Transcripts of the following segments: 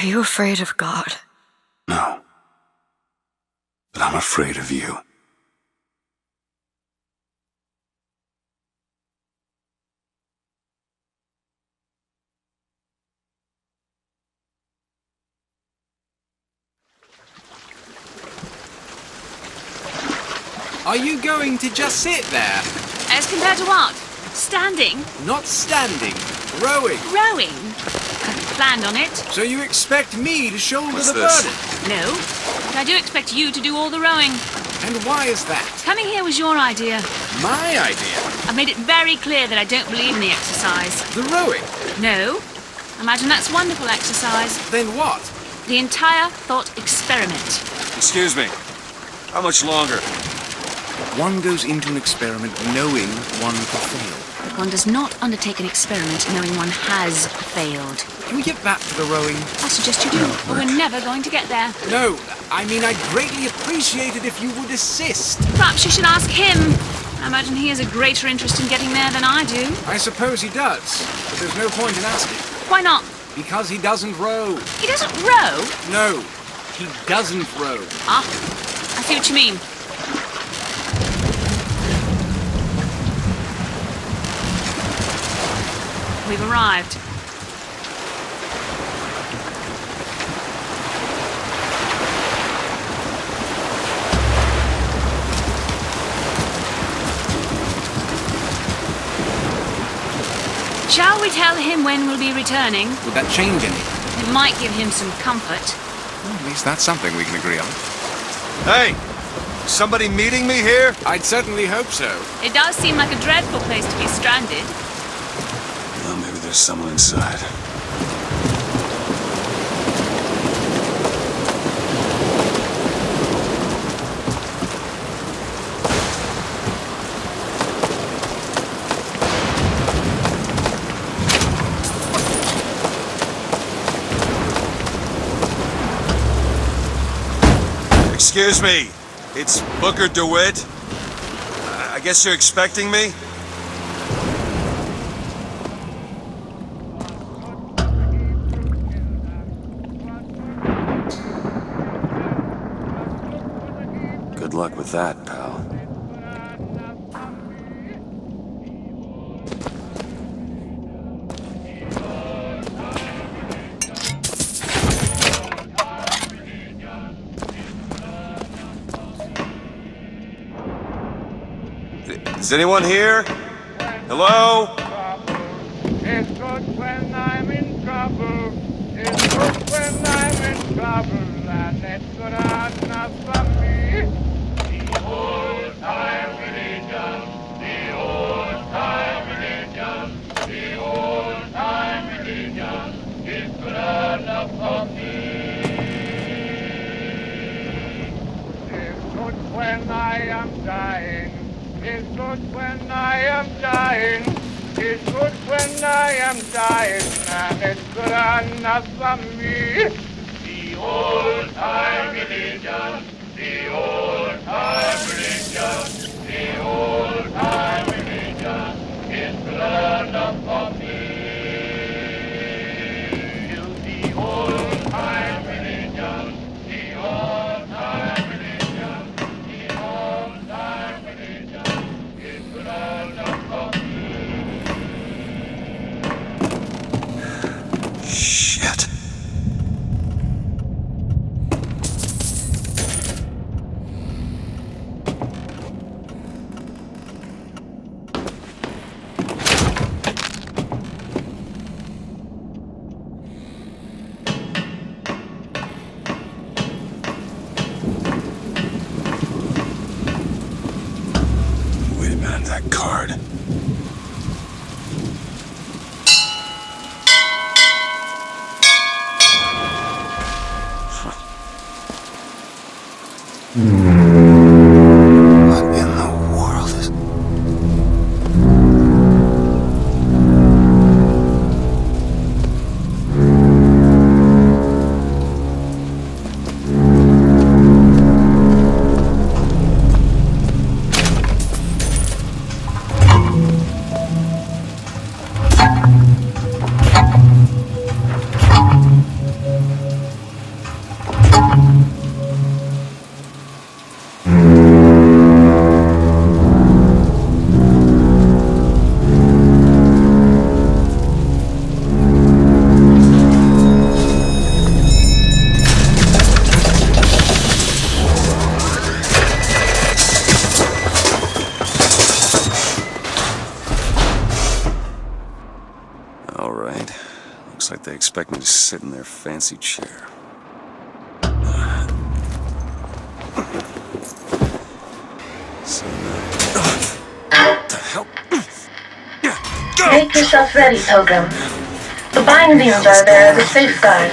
Are you afraid of God? No. But I'm afraid of you. Are you going to just sit there? As compared to what? Standing? Not standing. Rowing. Rowing? Hadn't planned on it. So you expect me to shoulder What's the this? burden? No. But I do expect you to do all the rowing. And why is that? Coming here was your idea. My idea? I've made it very clear that I don't believe in the exercise. The rowing? No. Imagine that's wonderful exercise. Then what? The entire thought experiment. Excuse me. How much longer? One goes into an experiment knowing one could fail. But one does not undertake an experiment knowing one has failed. Can we get back to the rowing? I suggest you do, or we're never going to get there. No, I mean I'd greatly appreciate it if you would assist. Perhaps you should ask him. I imagine he has a greater interest in getting there than I do. I suppose he does, but there's no point in asking. Why not? Because he doesn't row. He doesn't row? No, he doesn't row. Ah, I see what you mean. We've arrived. Shall we tell him when we'll be returning? Would that change anything? It might give him some comfort. Well, at least that's something we can agree on. Hey! Somebody meeting me here? I'd certainly hope so. It does seem like a dreadful place to be stranded. Well, maybe there's someone inside. Excuse me, it's Booker DeWitt. I guess you're expecting me? Good luck with that, pal. Is anyone here? Hello? It's good when I'm in trouble. It's good when I'm in trouble. And it's good enough for me. The old-time religion. The old-time religion. The old-time religion. It's good enough for me. It's good when I am dying. It's good when I am dying. It's good when I am dying, and it's good enough for me. The old-time religion, the old-time religion, the old-time religion is good enough for me. The old-time religion, the old-time religion, the old-time religion is good enough for me. Shit. Wait a minute, that card. Looks like they expect me to sit in their fancy chair. So what the hell? Make yourself ready, Pilgrim. The bindings are there as a safeguard.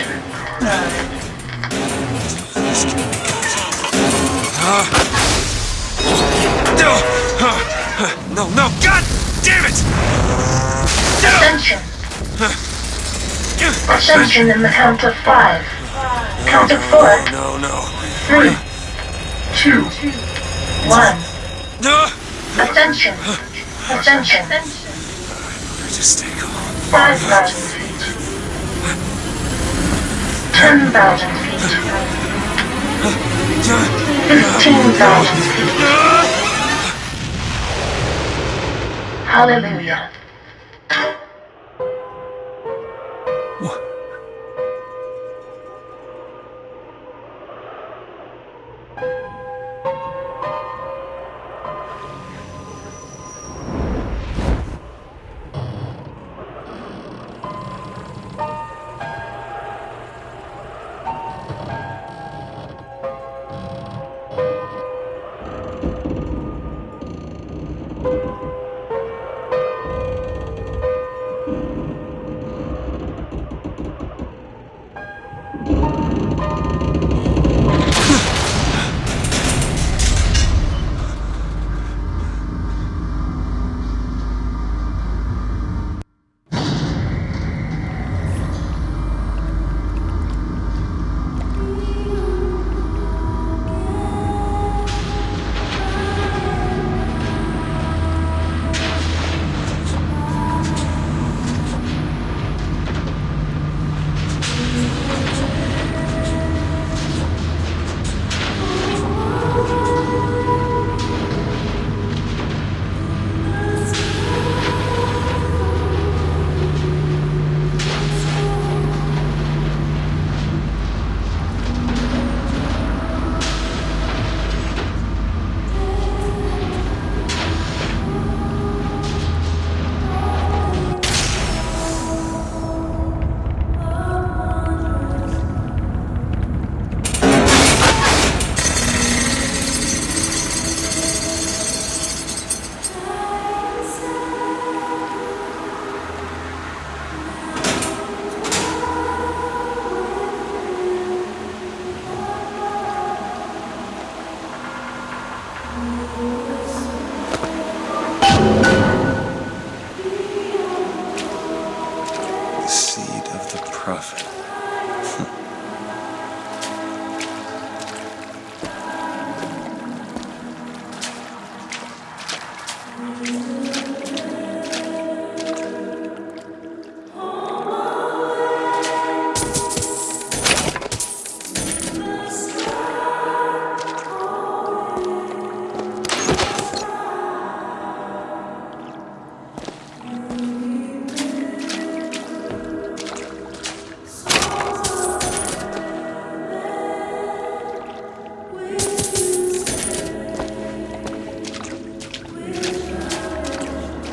No, God damn it! Ascension. Ascension in the count of 5. Count of 4. No. 3, 2, 1. No! Ascension. Ascension. Just stay calm. 5,000 feet. 10,000 feet. 15,000 feet. Hallelujah. Prophet.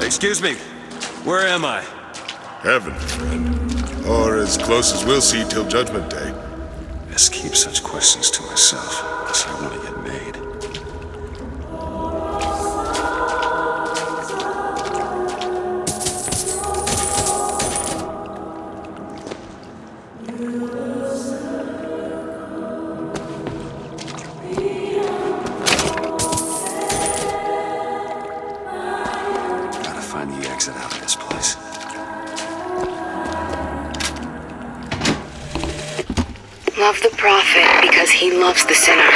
Excuse me, where am I? Heaven, friend. Or as close as we'll see till Judgment Day. Best keep such questions to myself, unless I want to get made. Love the prophet because he loves the sinner.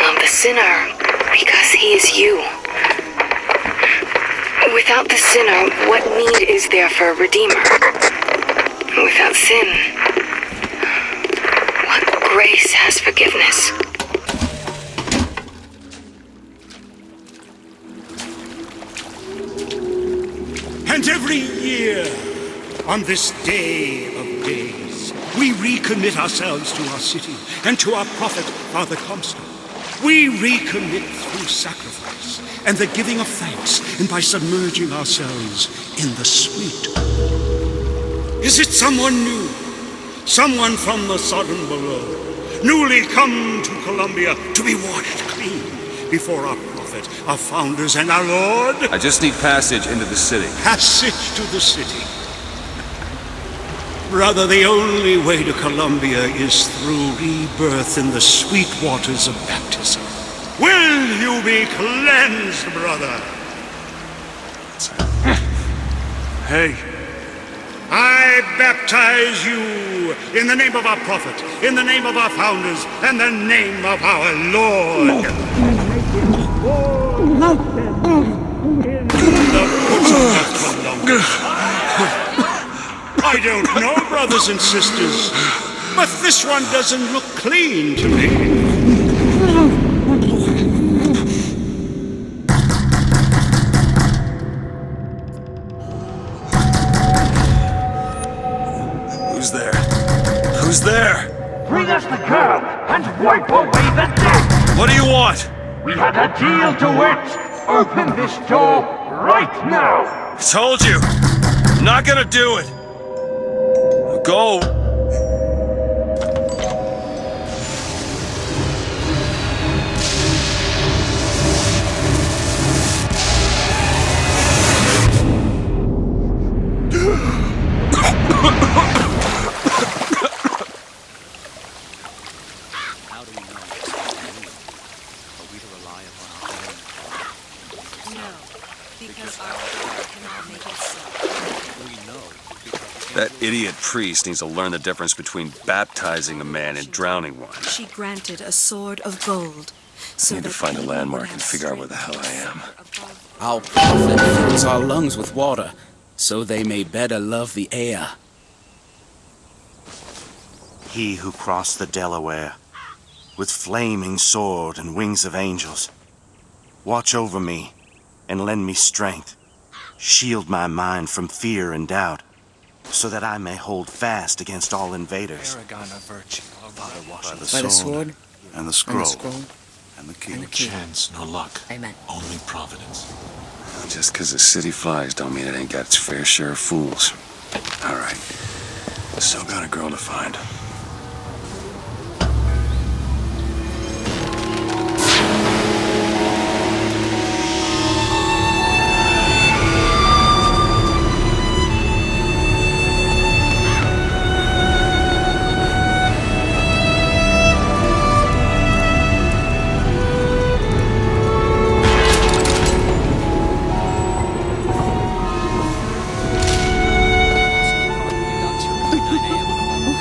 Love the sinner because he is you. Without the sinner, what need is there for a redeemer? Without sin, what grace has forgiveness? And every year, on this day of days, we recommit ourselves to our city and to our prophet, Father Comstock. We recommit through sacrifice and the giving of thanks and by submerging ourselves in the sweet. Is it someone new? Someone from the sodden below, newly come to Columbia to be washed clean before our prophet, our founders, and our Lord? I just need passage into the city. Passage to the city. Brother, the only way to Columbia is through rebirth in the sweet waters of baptism. Will you be cleansed, brother? Hey. I baptize you in the name of our prophet, in the name of our founders, and the name of our Lord. I don't know, brothers and sisters, but this one doesn't look clean to me. Who's there? Who's there? Bring us the girl and wipe away the debt! What do you want? We had a deal to it! Open this door right now! I told you! I'm not gonna do it! Go! How do we know it's not real? Are we to rely upon our own? No, because our God cannot make it so. We know because That idiot priest needs to learn the difference between baptizing a man and drowning one. She granted a sword of gold. So I need to that find a anyone landmark would and have figure out where the strength hell I am. above Our prophet fills our lungs with water, so they may better love the air. He who crossed the Delaware, with flaming sword and wings of angels, watch over me and lend me strength. Shield my mind from fear and doubt, so that I may hold fast against all invaders. paragon of virtue. By By the sword And the and scroll. the scroll. And the key. And the key. Chance, no luck. Amen. Only providence. Just 'cause the city flies don't mean it ain't got its fair share of fools. All right. Still got a girl to find.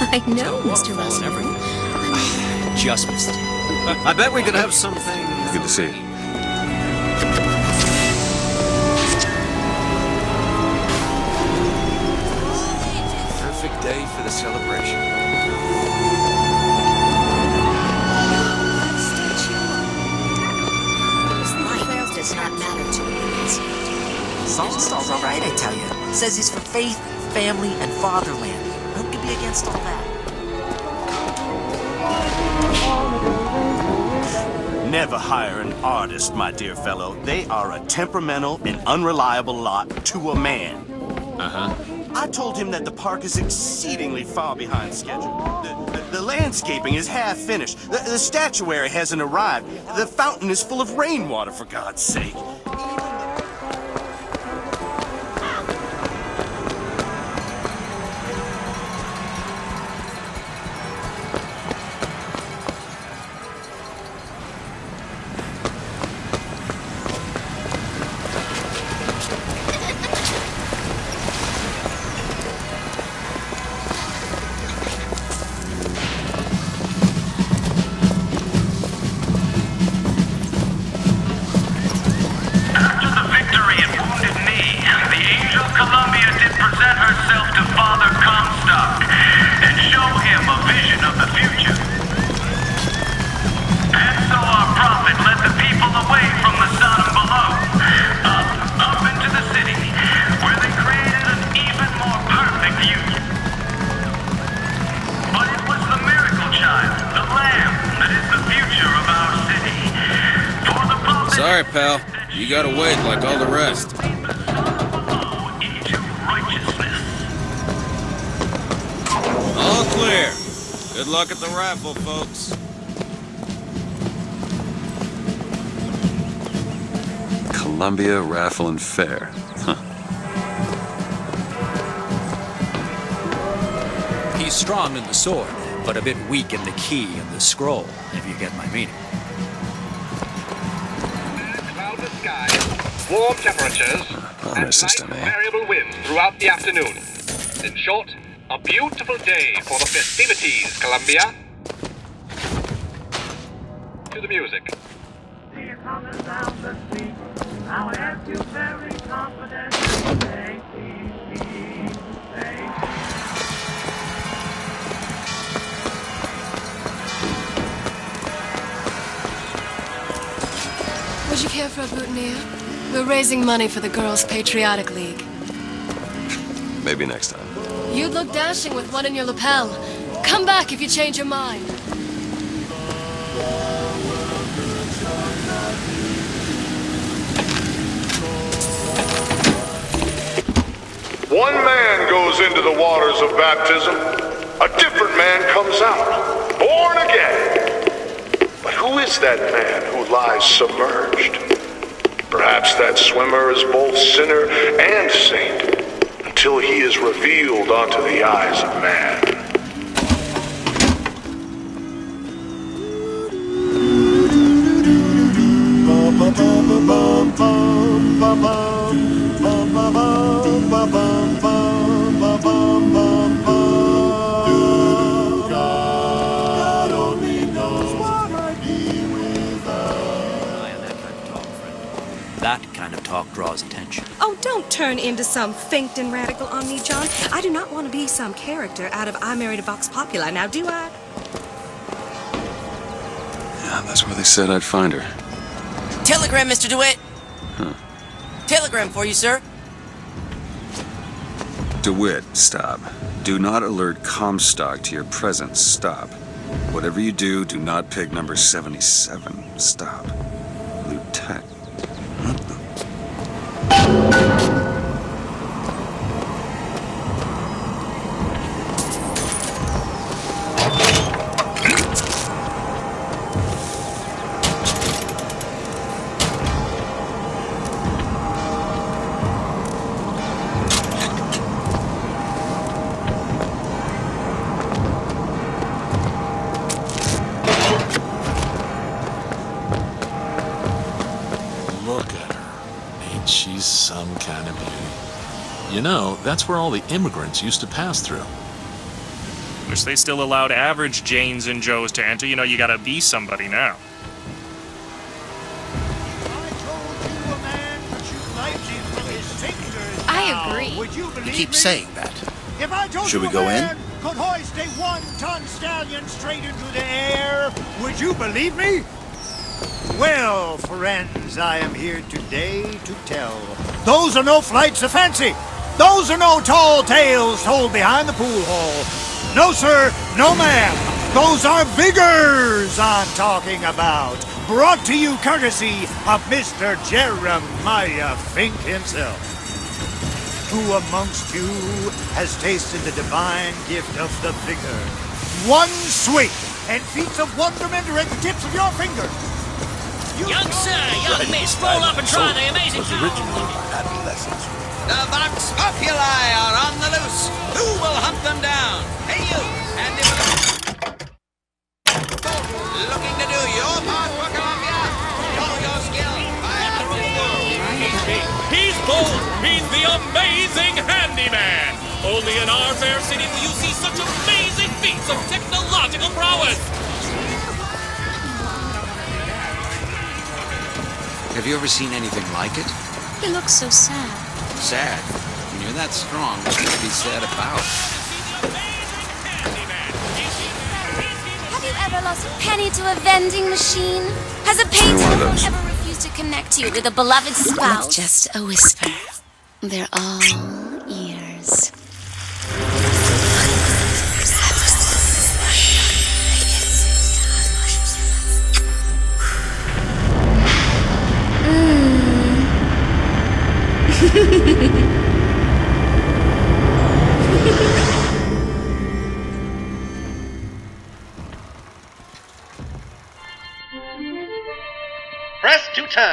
I know, Mr. Russell. Just missed it. I bet we could have something. Good to see you. Perfect day for the celebration. Life does not matter to me. Saltonstall's all right, I tell you. Says he's for faith, family, and fatherland. Who could be against all that? Never hire an artist, my dear fellow. They are a temperamental and unreliable lot to a man. I told him that the park is exceedingly far behind schedule. The landscaping is half finished. The statuary hasn't arrived. The fountain is full of rainwater, for God's sake. Columbia did present herself to Father Comstock and show him a vision of the future. And so our prophet led the people away from the Sodom below, up into the city, where they created an even more perfect union. But it was the miracle child, the lamb, that is the future of our city. For the prophet... Sorry, pal. You gotta wait like all the rest. Good luck at the raffle, folks. Columbia Raffle and Fair. Huh. He's strong in the sword, but a bit weak in the key and the scroll, if you get my meaning. Cloudless skies, warm temperatures, and light variable winds throughout the afternoon. In short, a beautiful day for the festivities, Columbia. To the music. Now I ask you very confidently, say, please, say. Would you care for a boutonniere? We're raising money for the Girls' Patriotic League. Maybe next time. You'd look dashing with one in your lapel. Come back if you change your mind. One man goes into the waters of baptism, a different man comes out, born again. But who is that man who lies submerged? Perhaps that swimmer is both sinner and saint, until he is revealed unto the eyes of man. That kind of talk draws attention. Oh, don't turn into some finked radical on me, John. I do not want to be some character out of I Married a Vox Populi, now do I? Yeah, that's where they said I'd find her. Telegram, Mr. DeWitt. Huh. Telegram for you, sir. DeWitt, stop. Do not alert Comstock to your presence. Stop. Whatever you do, do not pick number 77. Stop. Lieutenant. Look at her. Ain't she some kind of beauty? You know, that's where all the immigrants used to pass through. Wish they still allowed average Janes and Joes to enter. You know, you gotta be somebody now. I agree. Would you believe You keep me? saying that. If I told Should you we go a in? man could hoist a 1-ton stallion straight into the air, would you believe me? Well, friends, I am here today to tell. Those are no flights of fancy. Those are no tall tales told behind the pool hall. No, sir, no, ma'am. Those are Vigors I'm talking about. Brought to you courtesy of Mr. Jeremiah Fink himself. Who amongst you has tasted the divine gift of the Vigor? One sweet and feats of wonderment are at the tips of your fingers. Young sir, young miss, roll up and try the amazing adolescence. The Vox Populi are on the loose. Who will hunt them down? Hey, you! And if looking to do your part for Columbia, show your skill by the rule. He's bold. He's the amazing handyman. Only in our fair city will you see such amazing feats of technological prowess. Have you ever seen anything like it? He looks so sad. Sad. When you're that strong, what's to be sad about? Have you ever lost a penny to a vending machine? Has a painter ever refused to connect you with a beloved spouse? With just a whisper. They're all ears.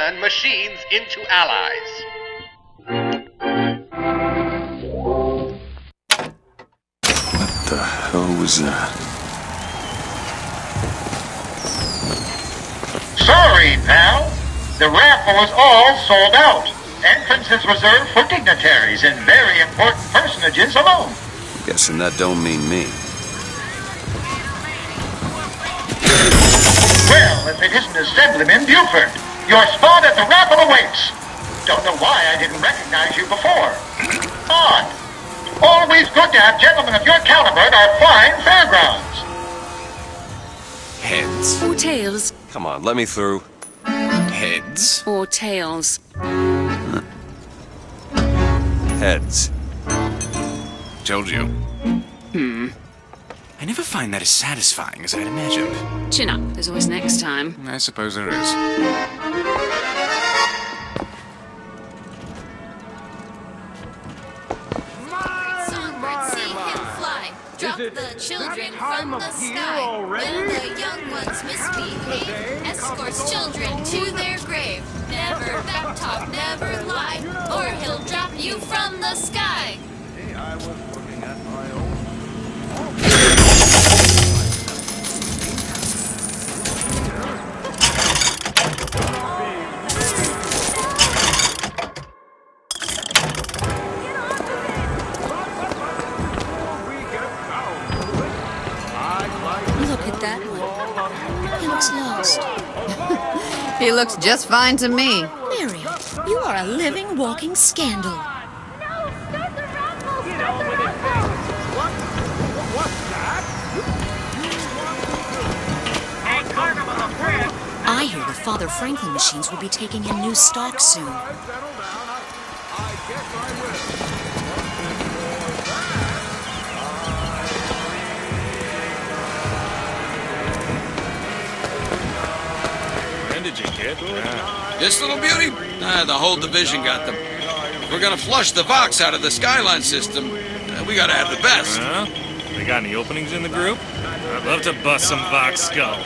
turn machines into allies. What the hell was that? Sorry, pal. The raffle is all sold out. Entrance is reserved for dignitaries and very important personages alone. Guessing that don't mean me. Well, if it isn't Assemblyman Buford, your spot at the raffle awaits. Don't know why I didn't recognize you before. Odd. Always good to have gentlemen of your caliber at our fine fairgrounds. Heads. Or tails. Come on, let me through. Heads. Or tails. Heads. Told you. I never find that as satisfying as I'd imagined. Chin up. There's always next time. I suppose there is. Songbird, see him fly. Drop the children from the sky. Will the young ones misbehave? Escorts children to their grave. Never back talk, never lie, or he'll drop you from the sky. I was looking at my own. Look at that one. He looks lost. He looks just fine to me. Mary, you are a living, walking scandal. I hear the Father Franklin machines will be taking in new stock soon. When did you get that? This little beauty? The whole division got them. If we're gonna flush the Vox out of the Skyline system, we gotta have the best. They got any openings in the group? I'd love to bust some Vox skull.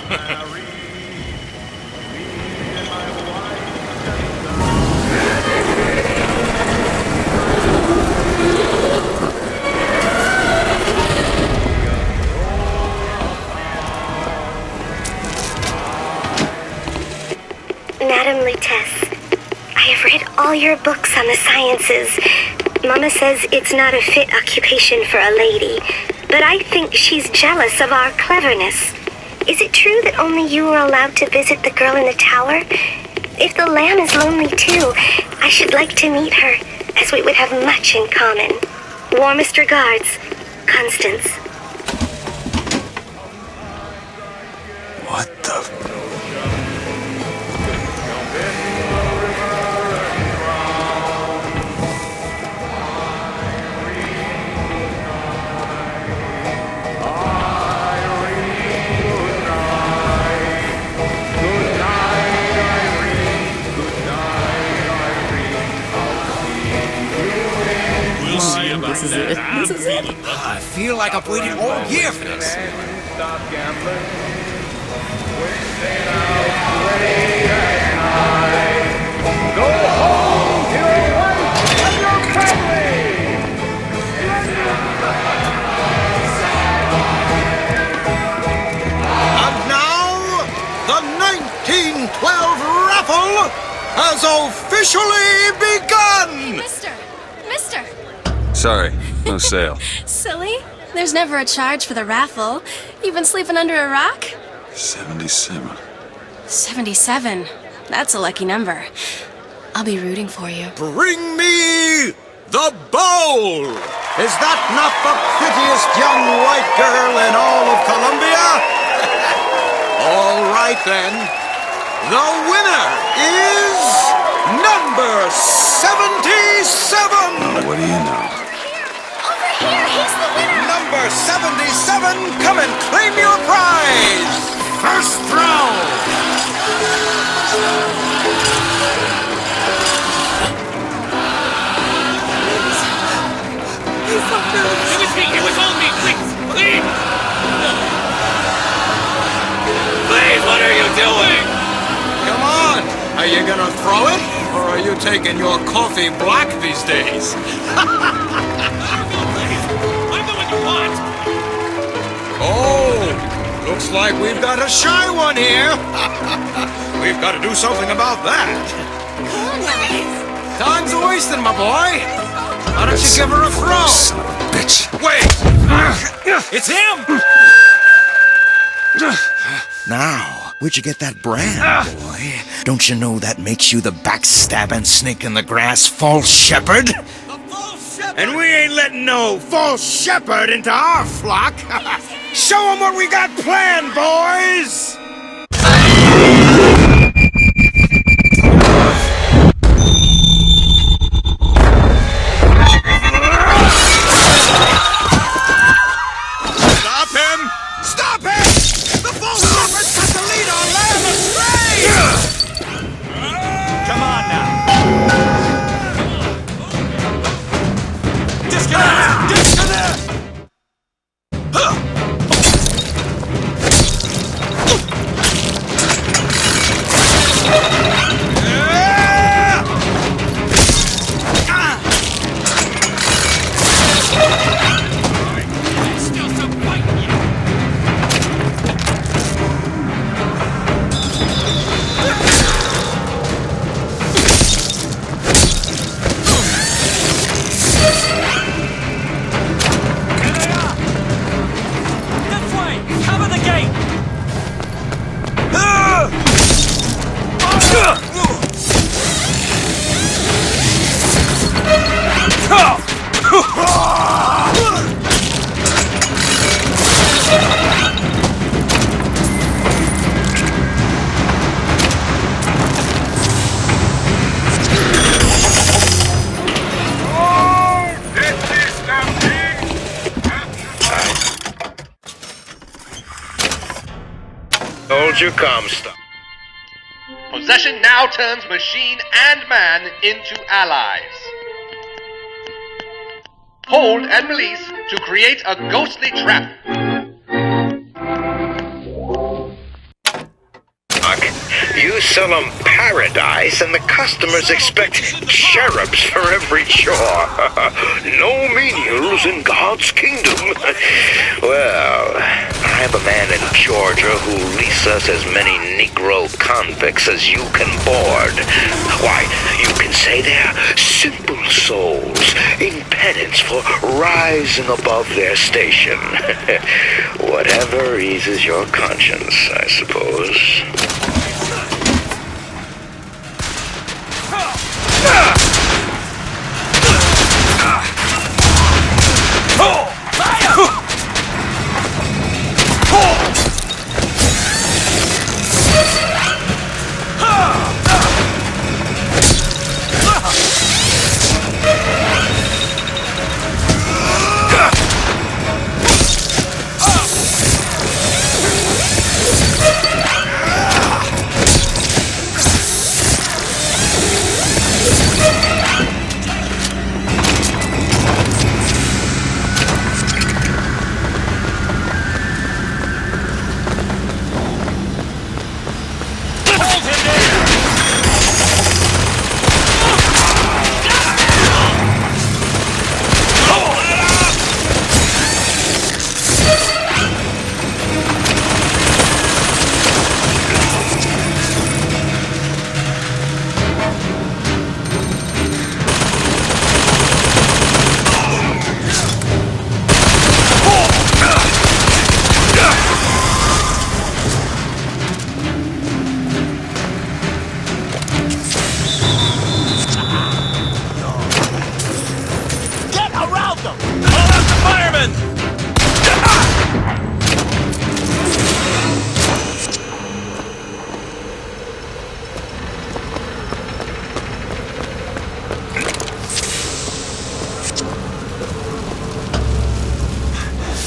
Madam Lutece, I have read all your books on the sciences. Mama says it's not a fit occupation for a lady, but I think she's jealous of our cleverness. Is it true that only you are allowed to visit the girl in the tower? If the lamb is lonely too, I should like to meet her, as we would have much in common. Warmest regards, Constance. What the... This is it. This is it. I feel like I've waited all year for this. Stop gambling. Stay out late at night. Go home to your wife and your family. And now, the 1912 raffle has officially begun! Mister! Sorry, no sale. Silly. There's never a charge for the raffle. You've been sleeping under a rock? 77. 77. That's a lucky number. I'll be rooting for you. Bring me the bowl! Is that not the prettiest young white girl in all of Columbia? All right then. The winner is number 77! What do you know? Here, he's the winner! Number 77, come and claim your prize! First round! It was all me! Please! Please, what are you doing? Come on! I Are you gonna throw it? Or are you taking your coffee black these days? Oh, looks like we've got a shy one here. We've got to do something about that. Time's wasting, my boy. Why don't you give her a throw? Son of a bitch. Wait! It's him! Now, where'd you get that brand, boy? Don't you know that makes you the backstabbing snake in the grass false shepherd? And we ain't letting no false shepherd into our flock. Show them what we got planned, boys! Stop him! Stop him! The false shepherd's got the lead on Lamb astray! Come on now. Disconnect! Disconnect! Soldier Comstock. Possession now turns machine and man into allies. Hold and release to create a ghostly trap. You sell them paradise, and the customers expect cherubs for every chore. No menials in God's kingdom. Well, I have a man in Georgia who leases us as many Negro convicts as you can board. Why, you can say they're simple souls in penance for rising above their station. Whatever eases your conscience, I suppose.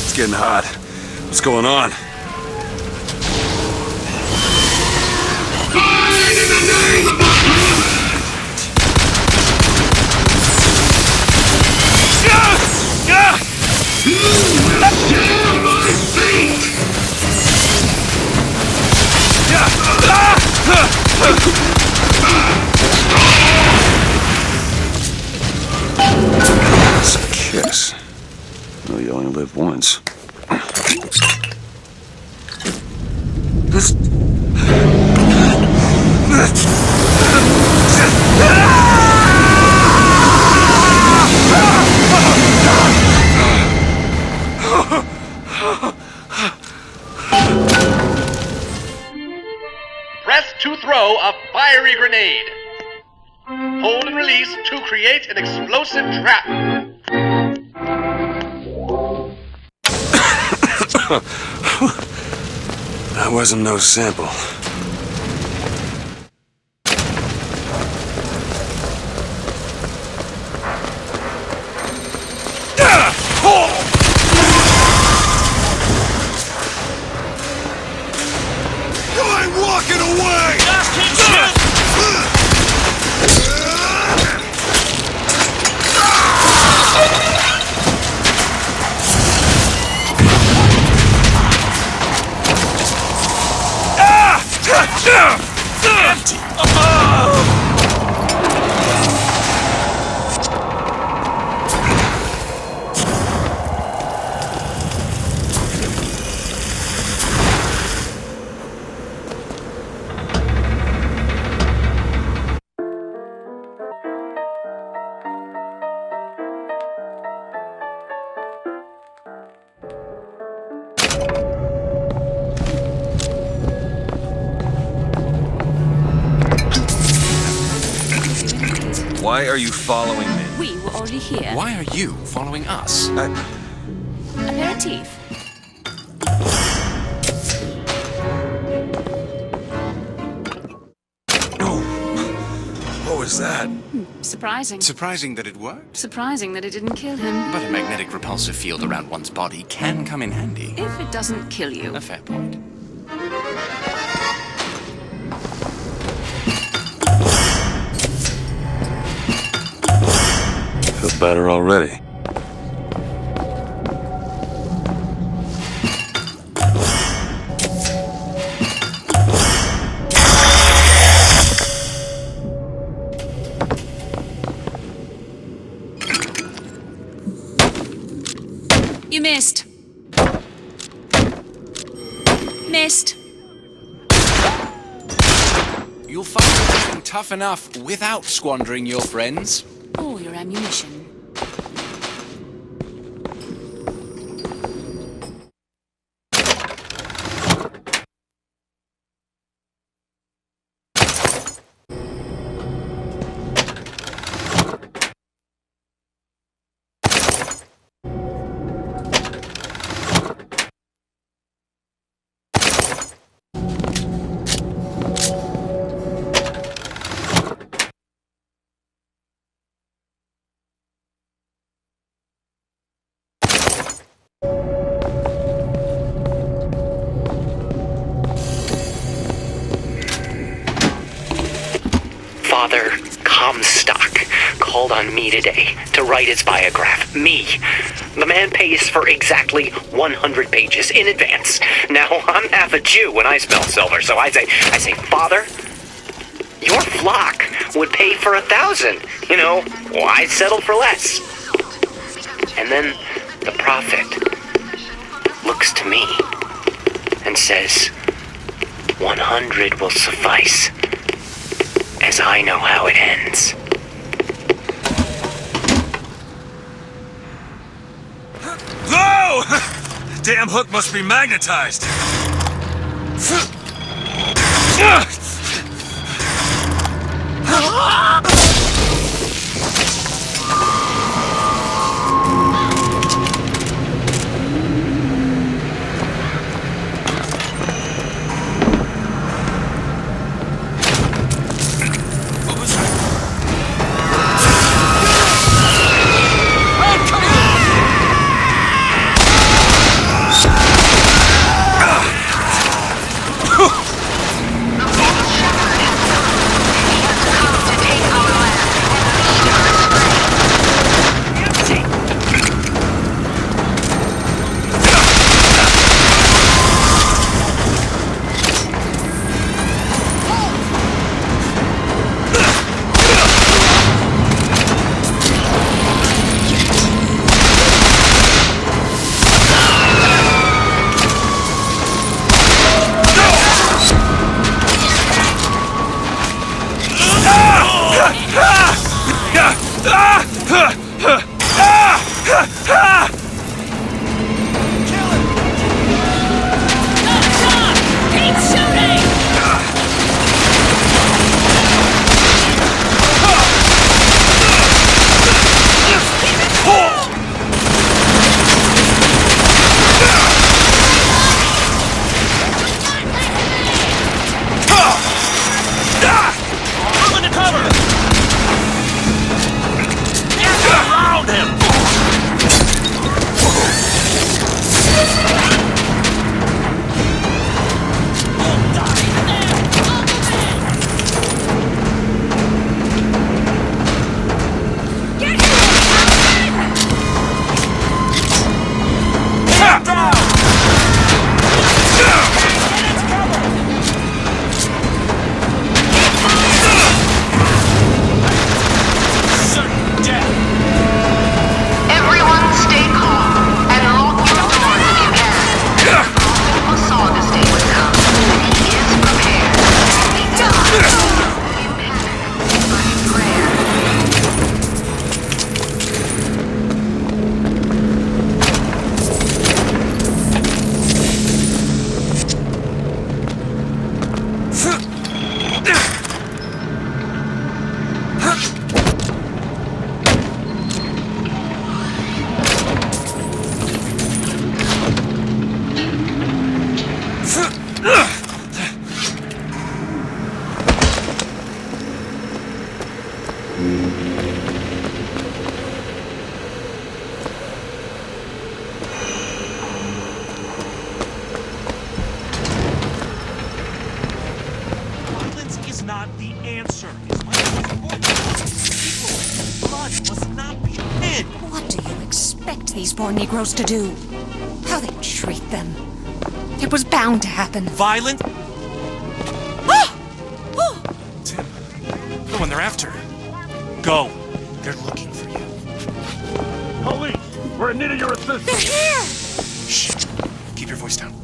It's getting hot. What's going on? guess. Well, you only live once. Press to throw a fiery grenade. Hold and release to create an explosive trap. That wasn't no sample. I'm walking away! Empty! Why are you following me? We were already here. Why are you following us? Aperitif. What was that? Surprising. Surprising that it worked? Surprising that it didn't kill him. But a magnetic repulsive field around one's body can come in handy. If it doesn't kill you. A fair point. Feel better already. You missed. Missed. You'll find everything tough enough without squandering your friends. Or your ammunition. Father Comstock called on me today to write his biograph. Me. The man pays for exactly 100 pages in advance. Now, I'm half a Jew when I smell silver, so I say, Father, your flock would pay for 1,000. You know, why settle for less? And then the prophet looks to me and says, 100 will suffice, as I know how it ends. Whoa! Damn hook must be magnetized. These poor Negroes to do. How they treat them. It was bound to happen. Violent? Tim, the one they're after. Go. They're looking for you. Police! We're in need of your assistance! They're here! Shh. Keep your voice down.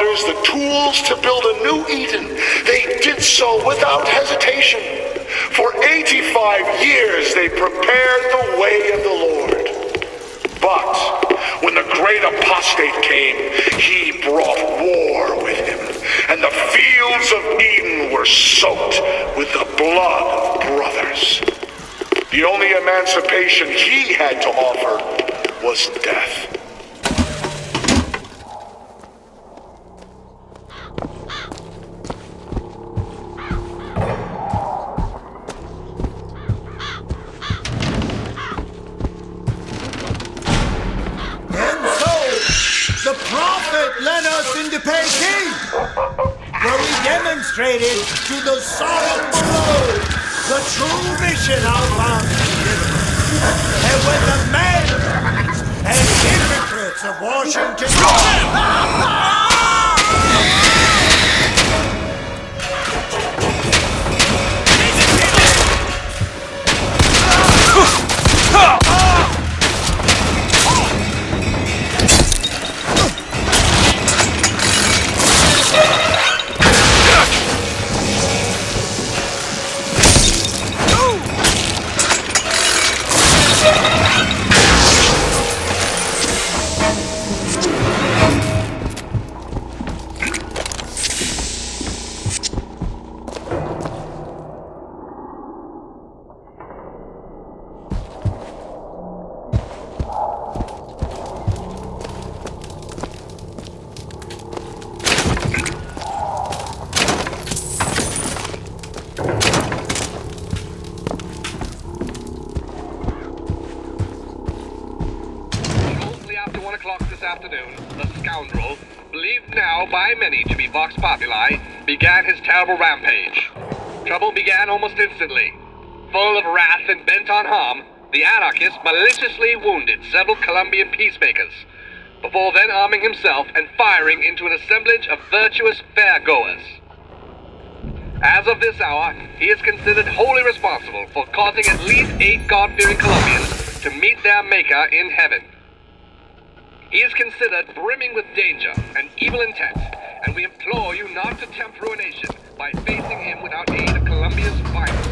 forefathers the tools to build a new Eden, they did so without hesitation. For 85 years they prepared the way of the Lord. But when the great apostate came, he brought war with him, and the fields of Eden were soaked with the blood of brothers. The only emancipation he had to offer was death. The prophet led us into Peking, where we demonstrated to the solemn below the true mission of our kingdom. And when the men and hypocrites of Washington... Vox Populi, began his terrible rampage. Trouble began almost instantly. Full of wrath and bent on harm, the anarchist maliciously wounded several Colombian peacemakers, before then arming himself and firing into an assemblage of virtuous fairgoers. As of this hour, he is considered wholly responsible for causing at least 8 God-fearing Colombians to meet their maker in heaven. He is considered brimming with danger and evil intent, and we implore you not to tempt ruination by facing him without aid of Colombia's violence.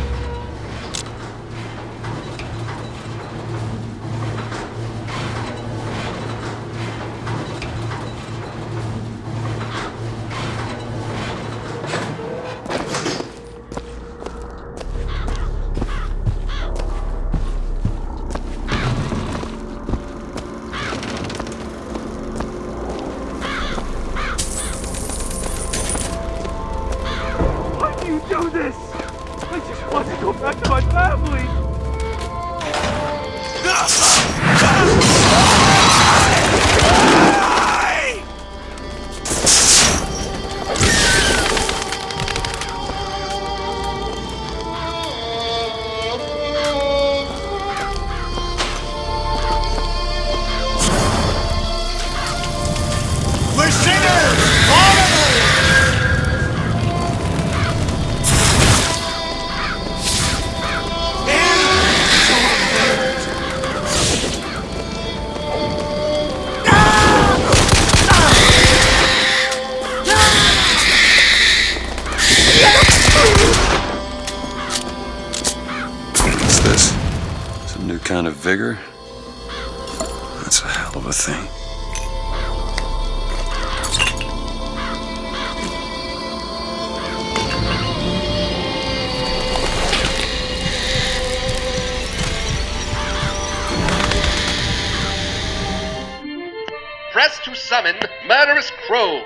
Do this! I just want to go back to my family! We're sinners! Follow me! Kind of vigor? That's a hell of a thing. Press to summon murderous crows.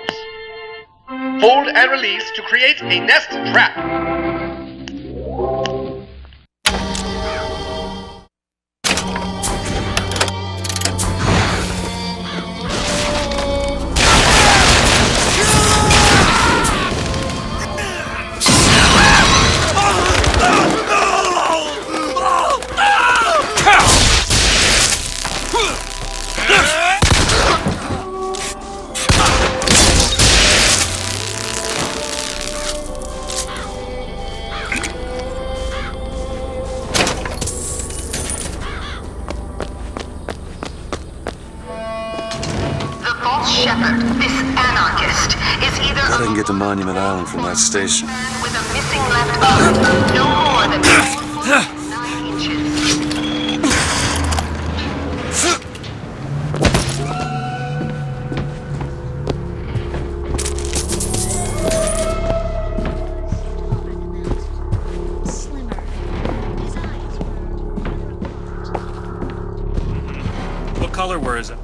Hold and release to create a nest trap. can get to Monument Island from that station. With a missing left arm, no more than 9 inches. What color was it?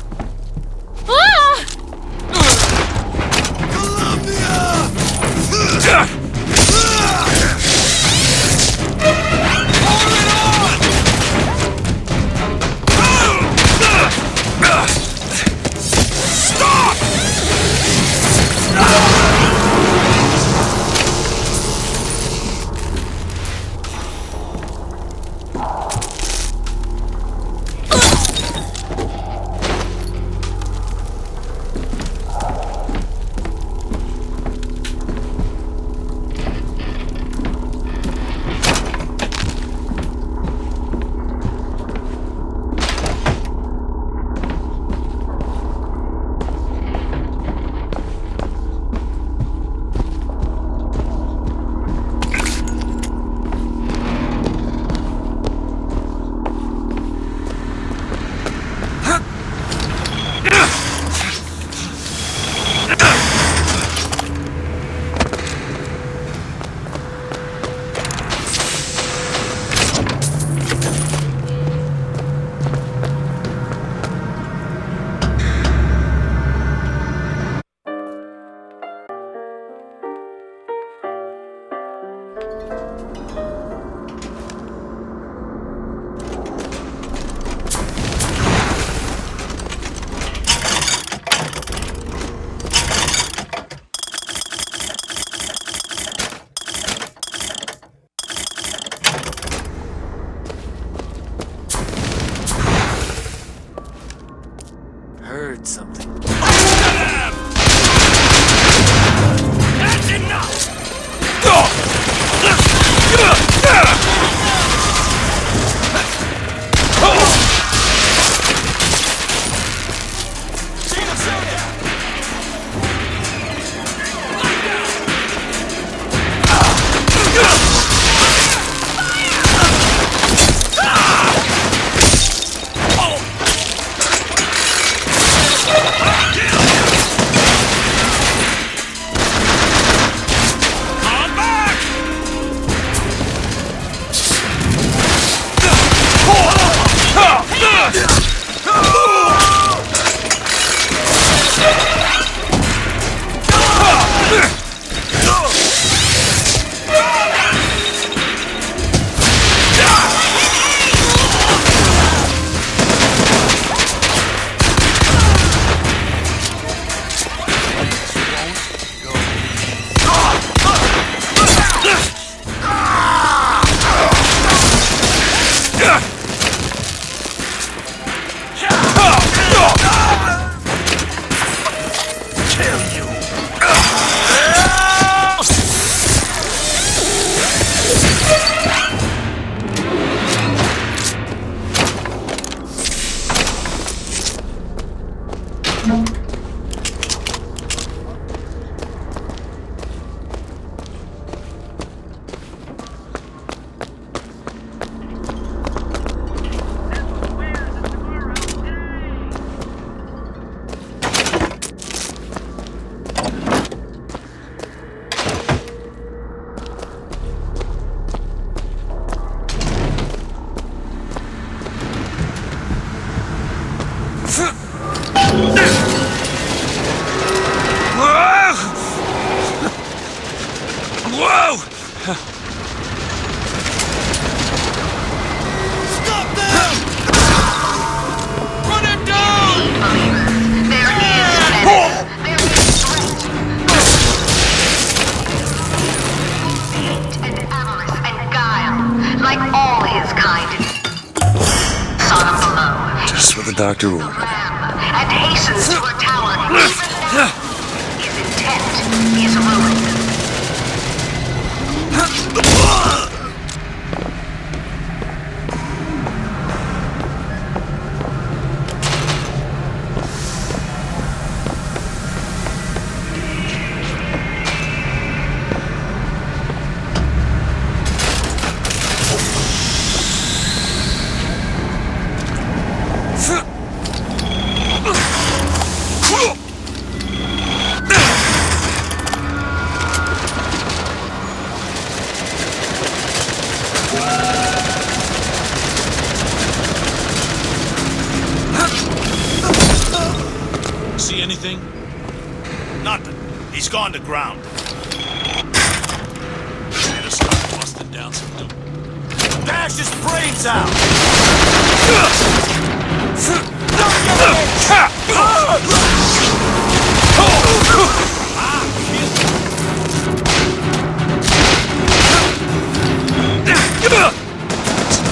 Heard something. That's enough! Whoa! Stop them! Run him down! There is menace. There is threat. Deceit and avarice and guile, like all his kind. Son of the low. Just what the doctor ordered. And hastens to her tower. Even now, his intent is ruin. gone to ground. Gotta start busting down some dope. Bash his brains out!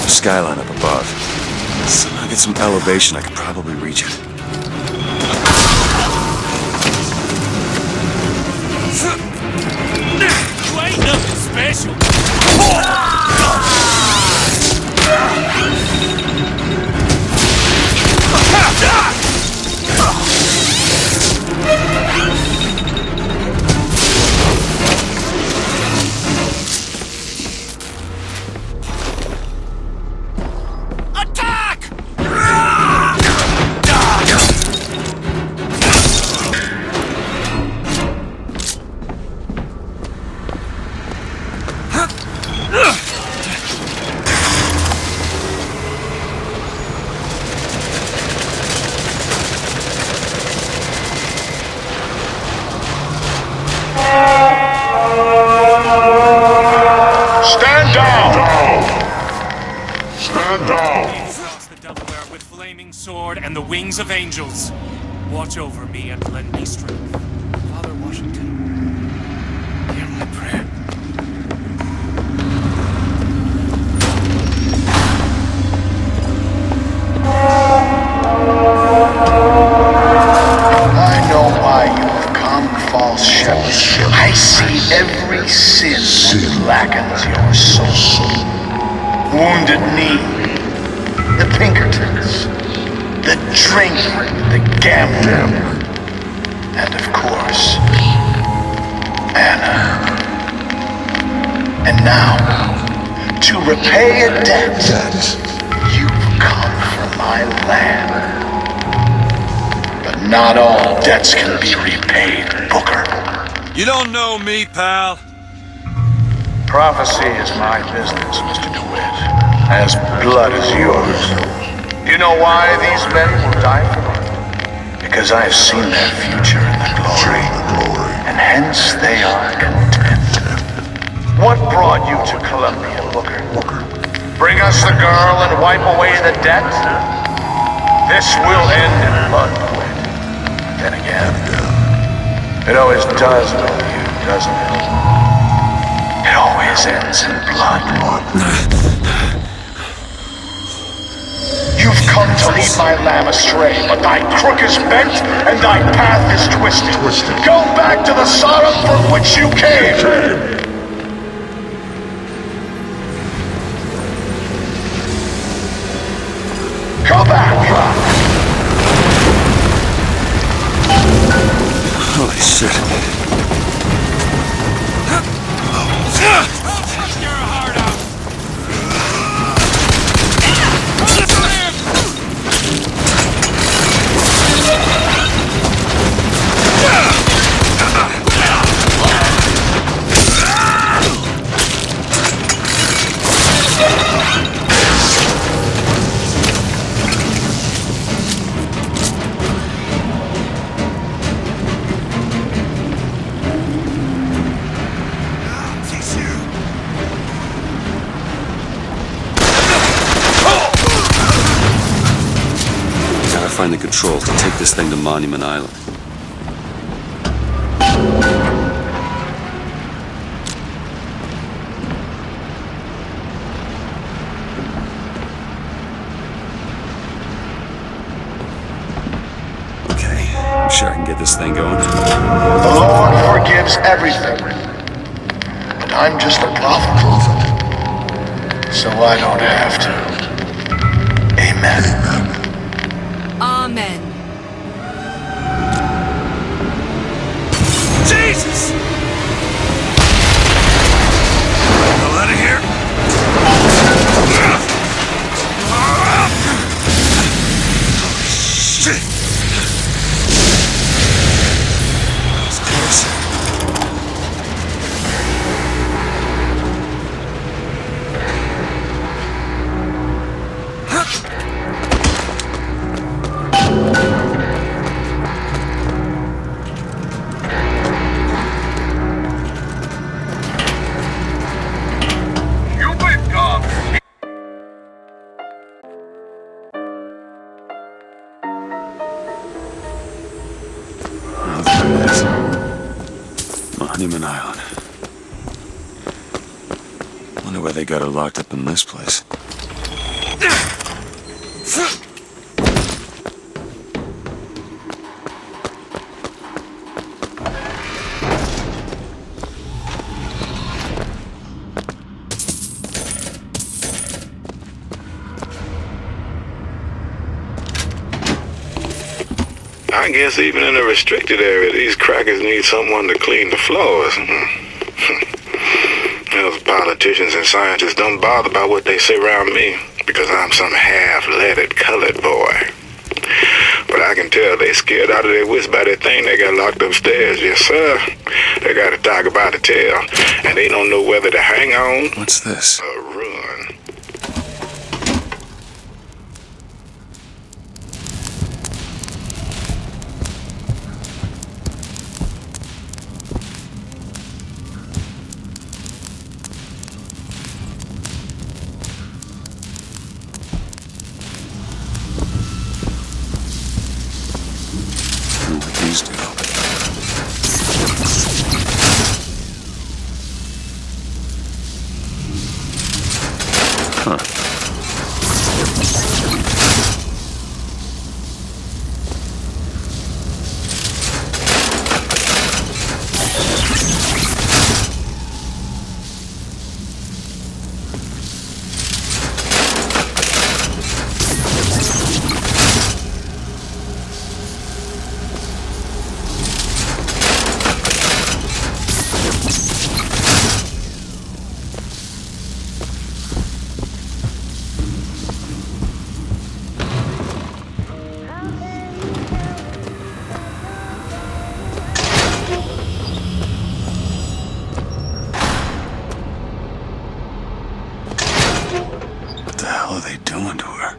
Skyline up above. Somehow get some elevation, I could probably reach it. You ain't nothing special. Stand down! Stand down! Across the Delaware with flaming sword and the wings of angels. Watch over me and lend me strength. Father Washington, hear my prayer. I know why you have come, false shepherd. I see every sin that blackens your soul. Wounded knee, the Pinkertons, the drinking, the gambling, and of course, Anna. And now, to repay a debt, you've come from my land. But not all debts can be repaid, Booker. You don't know me, pal. Prophecy is my business, Mr. DeWitt. As blood is yours. You know why these men will die for me? Because I have seen their future in the glory, and hence they are content. What brought you to Columbia, Booker? Bring us the girl and wipe away the debt? This will end in blood, DeWitt. Then again, it always does with you, doesn't it? It always ends in blood. You've come to lead my lamb astray, but thy crook is bent and thy path is twisted. Go back to the Sodom from which you came! Go back! Holy shit. Find the controls to take this thing to Monument Island. Okay, I'm sure I can get this thing going. The Lord forgives everything, but I'm just a prophet, so I don't have to. Amen. Amen. Jesus! Hell out of here! Shit! That was close. Monument Island. Wonder why they got her locked up in this place. I guess even in a restricted area, these crackers need someone to clean the floors. Those politicians and scientists don't bother about what they say around me, because I'm some half-leaded colored boy. But I can tell they scared out of their wits by that thing they got locked upstairs, yes sir. They got a dog about to tell, and they don't know whether to hang on. What's this? Or run. These do. Huh. What the hell are they doing to her?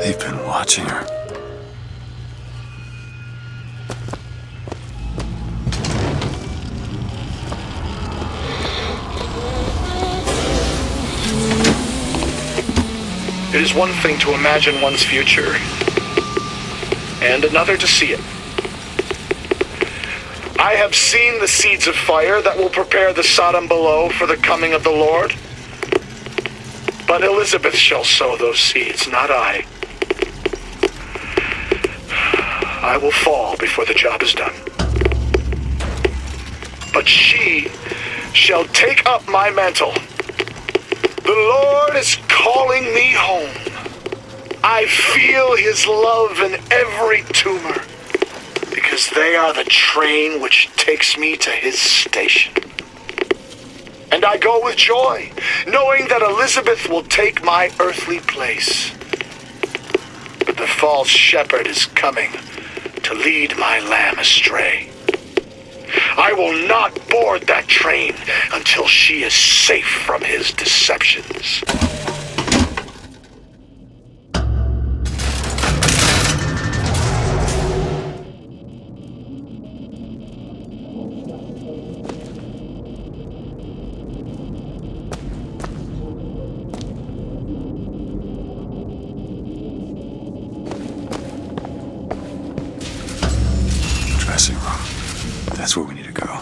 They've been watching her. It is one thing to imagine one's future, and another to see it. I have seen the seeds of fire that will prepare the Sodom below for the coming of the Lord. But Elizabeth shall sow those seeds, not I. I will fall before the job is done. But she shall take up my mantle. The Lord is calling me home. I feel his love in every tumor. because they are the train which takes me to his station. And I go with joy, knowing that Elizabeth will take my earthly place. But the false shepherd is coming to lead my lamb astray. I will not board that train until she is safe from his deceptions. Dressing room. That's where we need to go.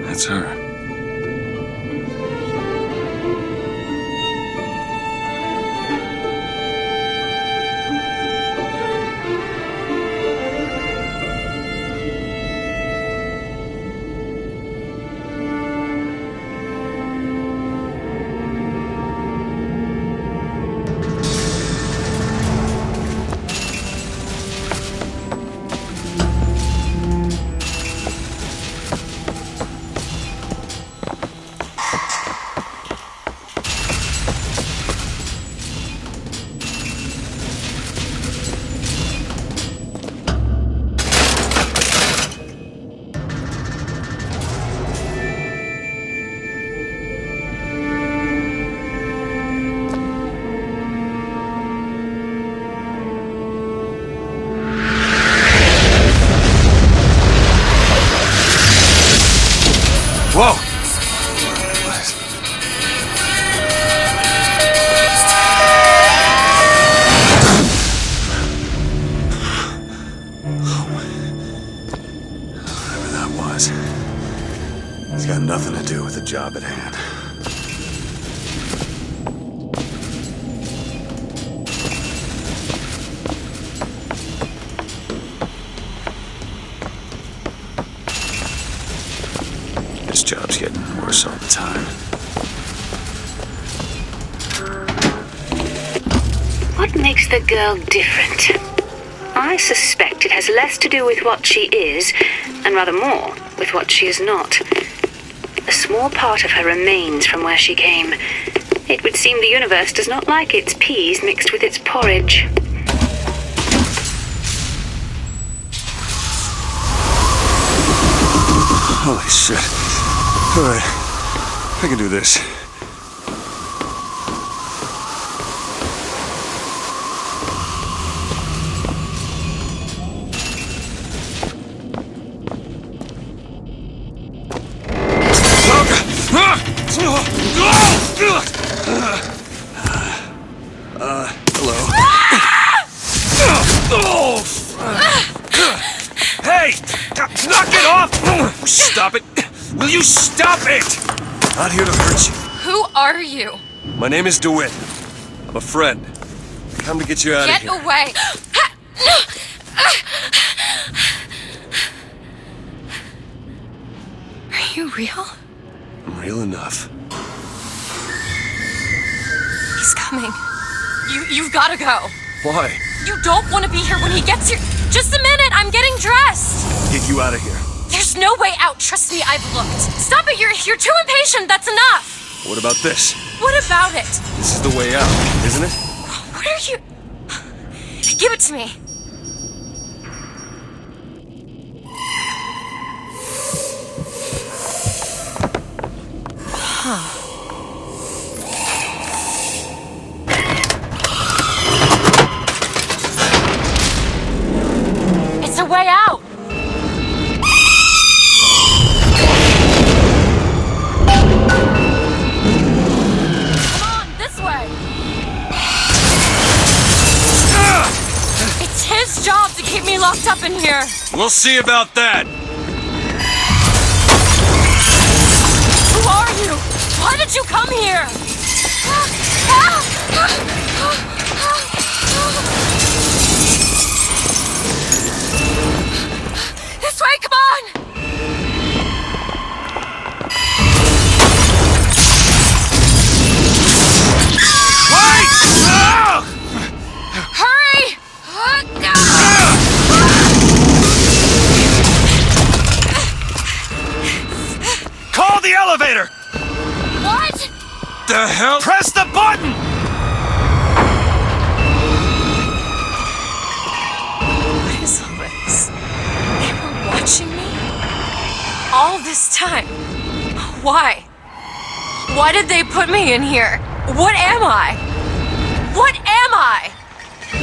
That's her. Whoa! Whatever that was, it's got nothing to do with the job at hand. This job's getting worse all the time. What makes the girl different? I suspect it has less to do with what she is, and rather more with what she is not. A small part of her remains from where she came. It would seem the universe does not like its peas mixed with its porridge. Holy shit. Alright, I can do this. Hello. Hey! Knock it off! Stop it! Will you stop it? Not here to hurt you. Who are you? My name is DeWitt. I'm a friend. Come to get you out of here. Get away! Are you real? I'm real enough. He's coming. You've gotta go. Why? You don't want to be here when he gets here. Just a minute, I'm getting dressed. Get you out of here. There's no way out. Trust me, I've looked. Stop it, you're too impatient. That's enough. What about this? What about it? This is the way out, isn't it? What are you... Give it to me. Huh. It's a way out. Come on, this way. It's his job to keep me locked up in here. We'll see about that. Who are you? Why did you come here? the elevator! What? The hell? Press the button! What is all this? They were watching me? All this time? Why? Why did they put me in here? What am I? What am I?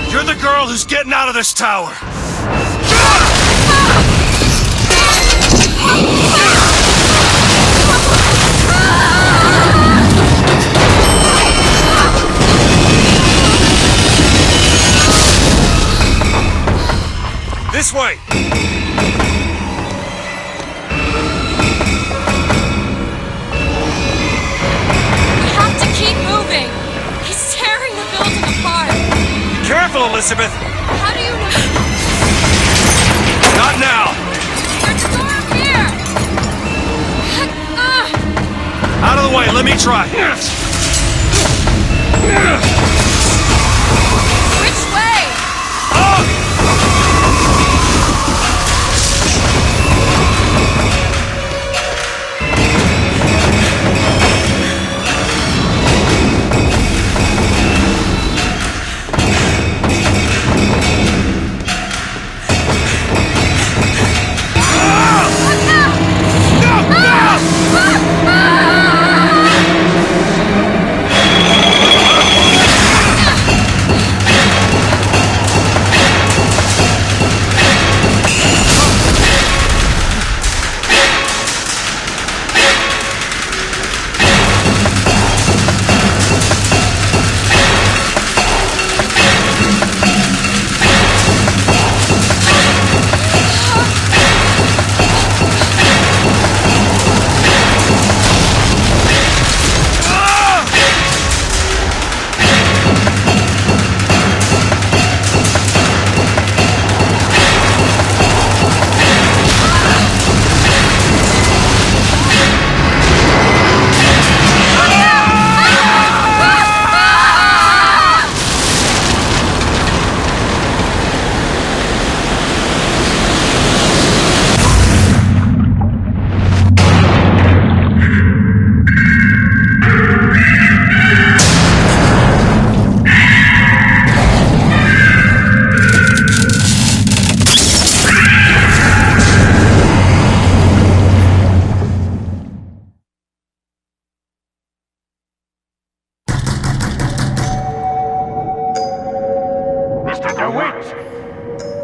You're the girl who's getting out of this tower! This way! We have to keep moving! He's tearing the building apart! Be careful, Elizabeth! How do you know? Not now! There's a door up here! Out of the way, let me try! Which way? Up!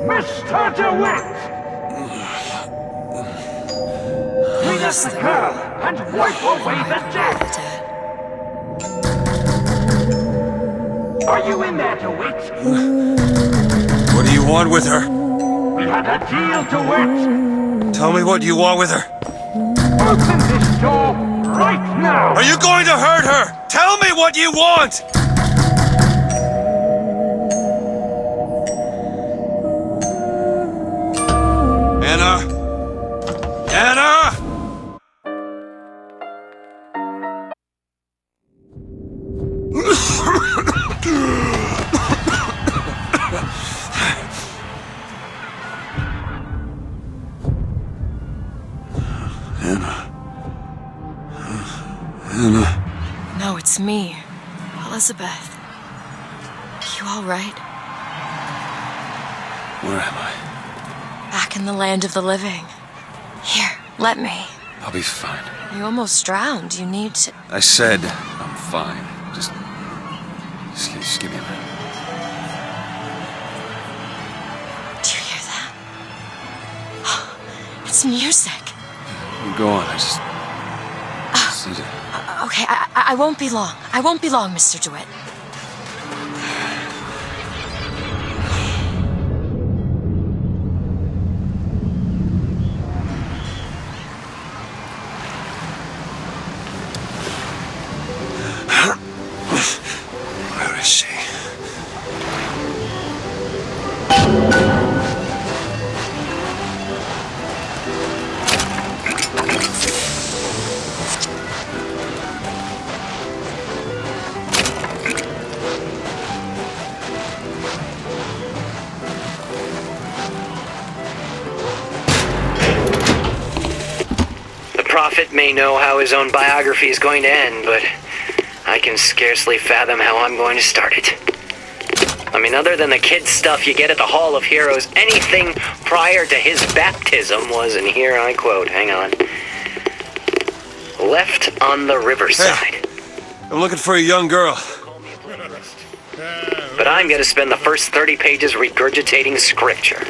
Mr. DeWitt! Bring us the girl and wipe away the debt! Are you in there, DeWitt? What do you want with her? We had a deal, DeWitt! Tell me what you want with her. Open this door right now! Are you going to hurt her? Tell me what you want! Anna? Anna! Anna. No, it's me. Elizabeth. You all right? Where am I? Back in the land of the living. Here, let me. I'll be fine. You almost drowned. You need to... I said I'm fine. Just give me a minute. Do you hear that? It's music. Go on, I just need to... Okay, I won't be long. I won't be long, Mr. DeWitt. Where is she? prophet may know how his own biography is going to end, but I can scarcely fathom how I'm going to start it. I mean, other than the kid stuff you get at the Hall of Heroes, anything prior to his baptism was, and here I quote, hang on, left on the riverside. Hey, I'm looking for a young girl. But I'm going to spend the first 30 pages regurgitating scripture.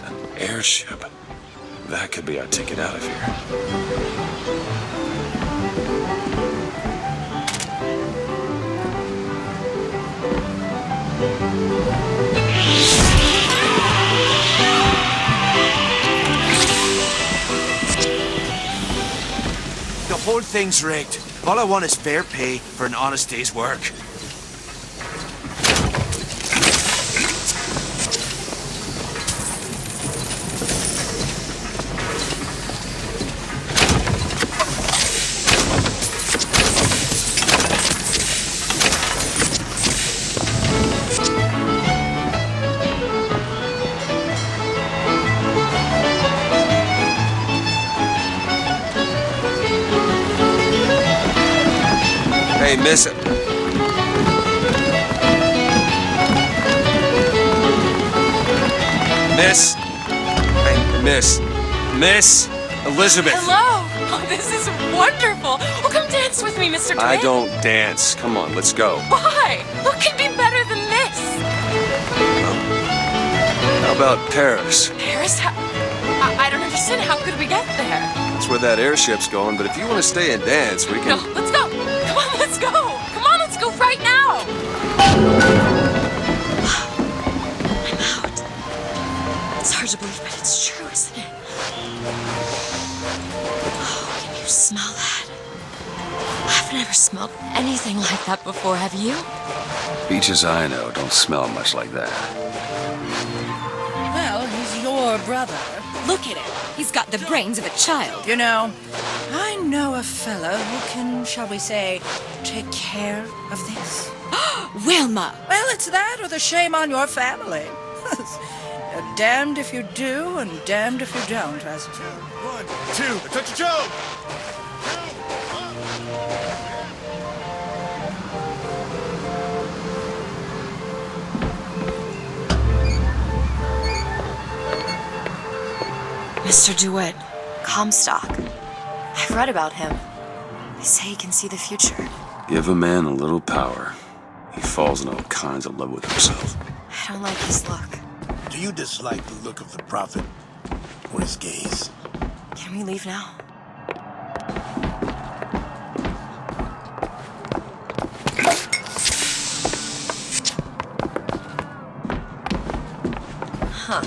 An airship. That could be our ticket out of here. The whole thing's rigged. All I want is fair pay for an honest day's work. Hey, miss it. Miss. Hey, Miss Elizabeth. Hello! Oh, this is wonderful! Oh, come dance with me, Mr. Twin. I don't dance. Come on, let's go. Why? What could be better than this? How about Paris? Paris? I don't understand. How could we get there? That's where that airship's going, but if you want to stay and dance, we can... No, let's go! Come on, let's go! Come on, let's go right now! I'm out. It's hard to believe, but it's true, isn't it? Oh, can you smell that? I haven't ever smelled anything like that before, have you? Beaches I know don't smell much like that. Well, he's your brother. Look at him. He's got the brains of a child. You know, I know a fellow who can, shall we say, take care of this. Wilma! Well, it's that or the shame on your family. You're damned if you do and damned if you don't, I suppose. 1, 2, a touch of Joe! Mr. DeWitt, Comstock. I've read about him. They say he can see the future. Give a man a little power. He falls in all kinds of love with himself. I don't like his look. Do you dislike the look of the prophet? Or his gaze? Can we leave now? Huh.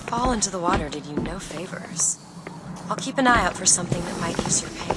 Fall into the water did you no favors. I'll keep an eye out for something that might ease your pain.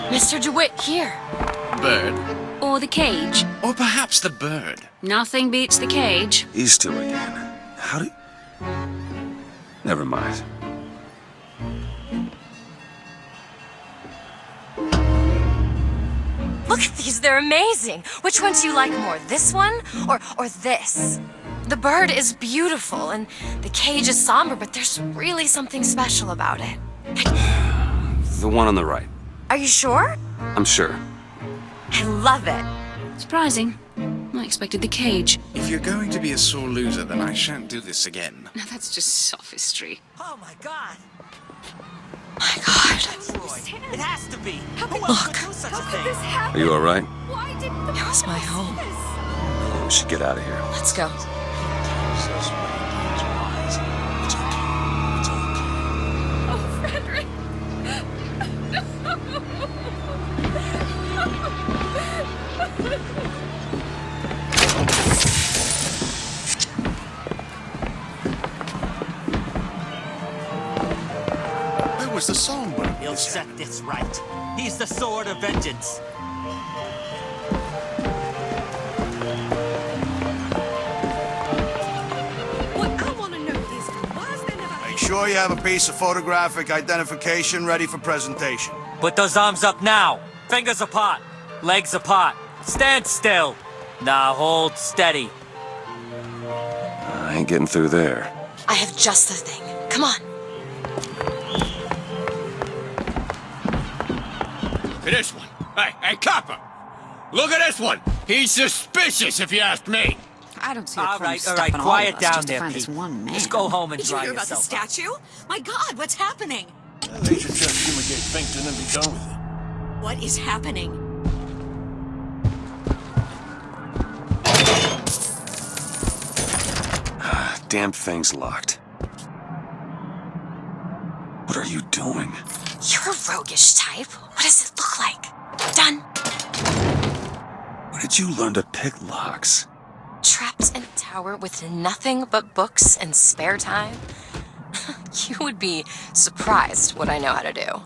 Mr. DeWitt, here. Bird? Or the cage. Or perhaps the bird. Nothing beats the cage. These two again. How do you... Never mind. Look at these, they're amazing. Which one do you like more, this one or this? The bird is beautiful and the cage is somber, but there's really something special about it. The one on the right. Are you sure? I'm sure. I love it. Surprising. I expected the cage. If you're going to be a sore loser, then I shan't do this again. Now that's just sophistry. Oh my God! My God. It has to be. Look. Do such a thing? Are you all right? It was my home. We should get out of here. Let's go. Oh, Frederick! was the songbird? He'll set this right. He's the sword of vengeance. What I want to know is, why is there never... Make sure you have a piece of photographic identification ready for presentation. Put those arms up now. Fingers apart. Legs apart. Stand still. Now hold steady. I ain't getting through there. I have just the thing. Come on. Look at this one. Hey, copper! Look at this one! He's suspicious, if you ask me! I don't see a All crime right, stopping all quiet of us down just to there, find Pete. this one man. Just go home and Did you dry hear about the yourself up. statue? My God, what's happening? They should just fumigate Finkton and be done with it. What is happening? Damn thing's locked. What are you doing? You're a roguish type. What does it look like? Done. Where did you learn to pick locks? Trapped in a tower with nothing but books and spare time? You would be surprised what I know how to do.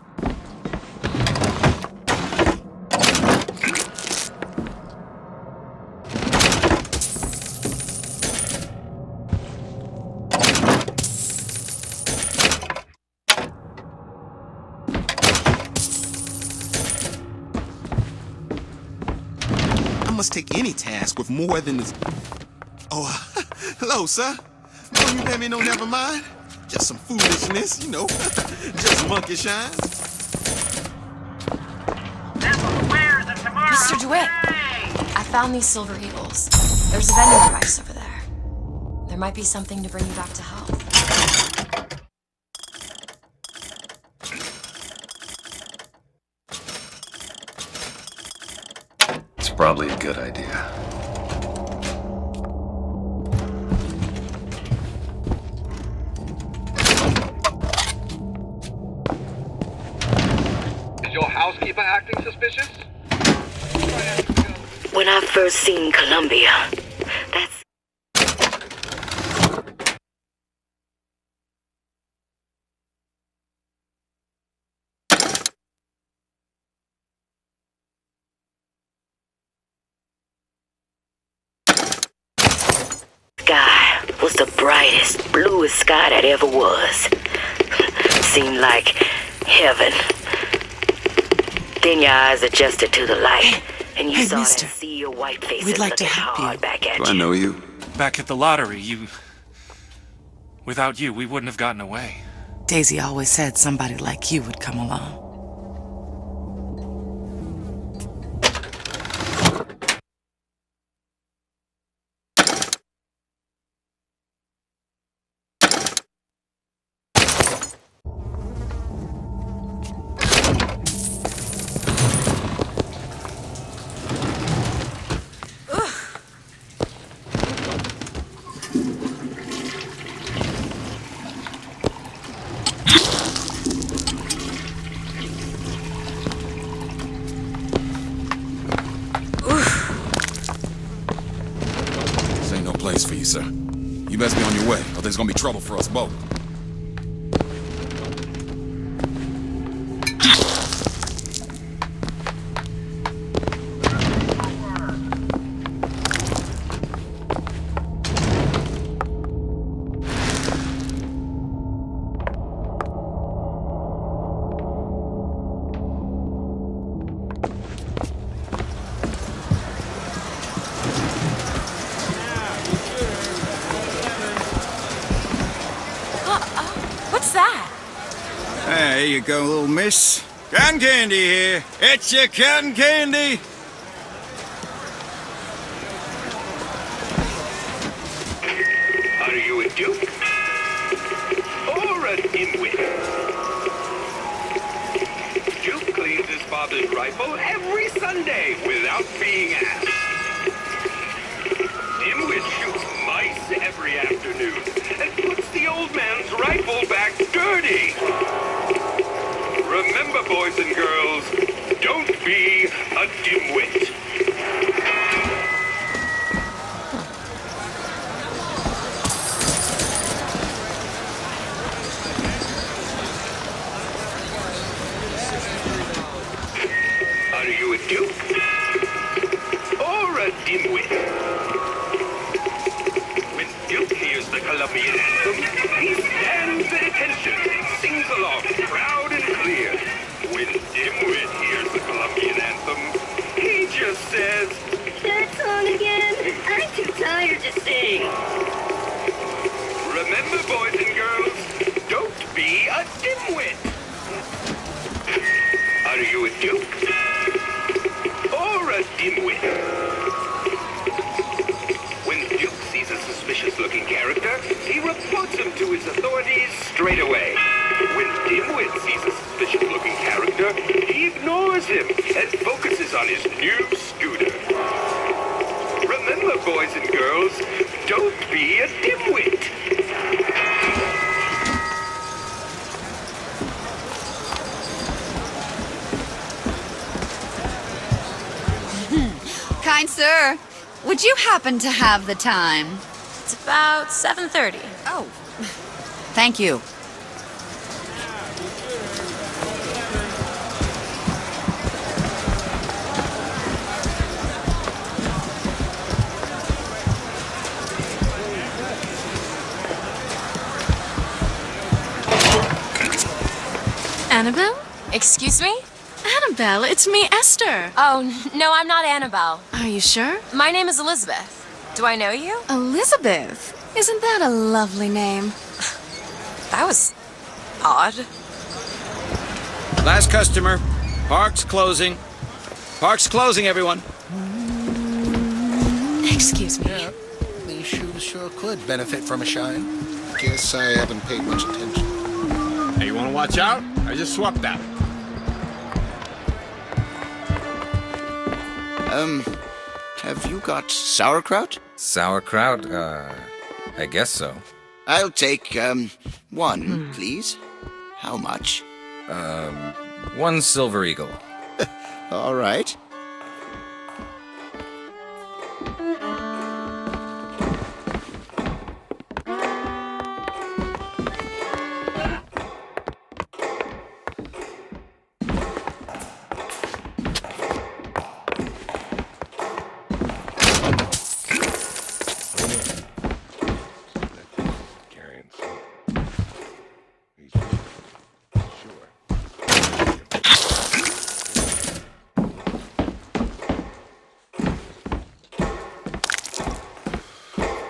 I must take any task with more than this. Oh, hello, sir. Oh, you made me no never mind. Just some foolishness, you know. Just monkey shine. Mr. DeWitt, I found these silver eagles. There's a vending device over there. There might be something to bring you back to health. It's probably a good idea. Is your housekeeper acting suspicious? When I first seen Columbia, that's... Sky was the brightest, bluest sky that ever was. Seemed like heaven. Then your eyes adjusted to the light, and you saw mister. that sea of white faces We'd like to looking help hard you. back at Do you. I know you? Back at the lottery, without you, we wouldn't have gotten away. Daisy always said somebody like you would come along. This ain't no place for you, sir. You best be on your way, or there's gonna be trouble for us both. What's that? There you go, little miss. Cotton candy here. It's your cotton candy. Are you a duke? Or a dimwit? Duke cleans his father's rifle every Sunday without being asked. Dimwit shoots mice every afternoon and puts the old man's rifle back dirty. Remember, boys and girls, don't be a dimwit. sim and focuses on his new scooter. Remember, boys and girls, don't be a dimwit. Kind sir, would you happen to have the time? It's about 7:30. Oh, thank you. Annabelle? Excuse me? Annabelle, it's me, Esther. Oh, no, I'm not Annabelle. Are you sure? My name is Elizabeth. Do I know you? Elizabeth? Isn't that a lovely name? That was odd. Last customer. Park's closing. Park's closing, everyone. Excuse me. Yeah, these shoes sure could benefit from a shine. Guess I haven't paid much attention. Hey, you wanna watch out? I just swapped that. Have you got sauerkraut? Sauerkraut? I guess so. I'll take, one, please. How much? 1 silver eagle. All right.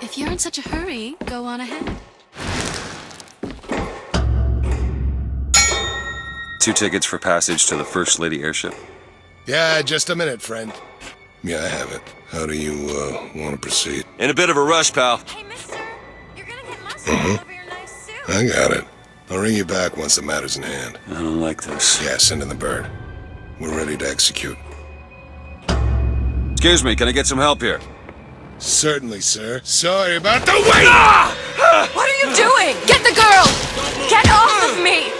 If you're in such a hurry, go on ahead. 2 tickets for passage to the First Lady airship. Yeah, just a minute, friend. Yeah, I have it. How do you, want to proceed? In a bit of a rush, pal. Hey, mister, you're gonna get mustard all over your nice suit. I got it. I'll ring you back once the matter's in hand. I don't like this. Yeah, send in the bird. We're ready to execute. Excuse me, can I get some help here? Certainly, sir. Sorry about the wait! What are you doing? Get the girl! Get off of me!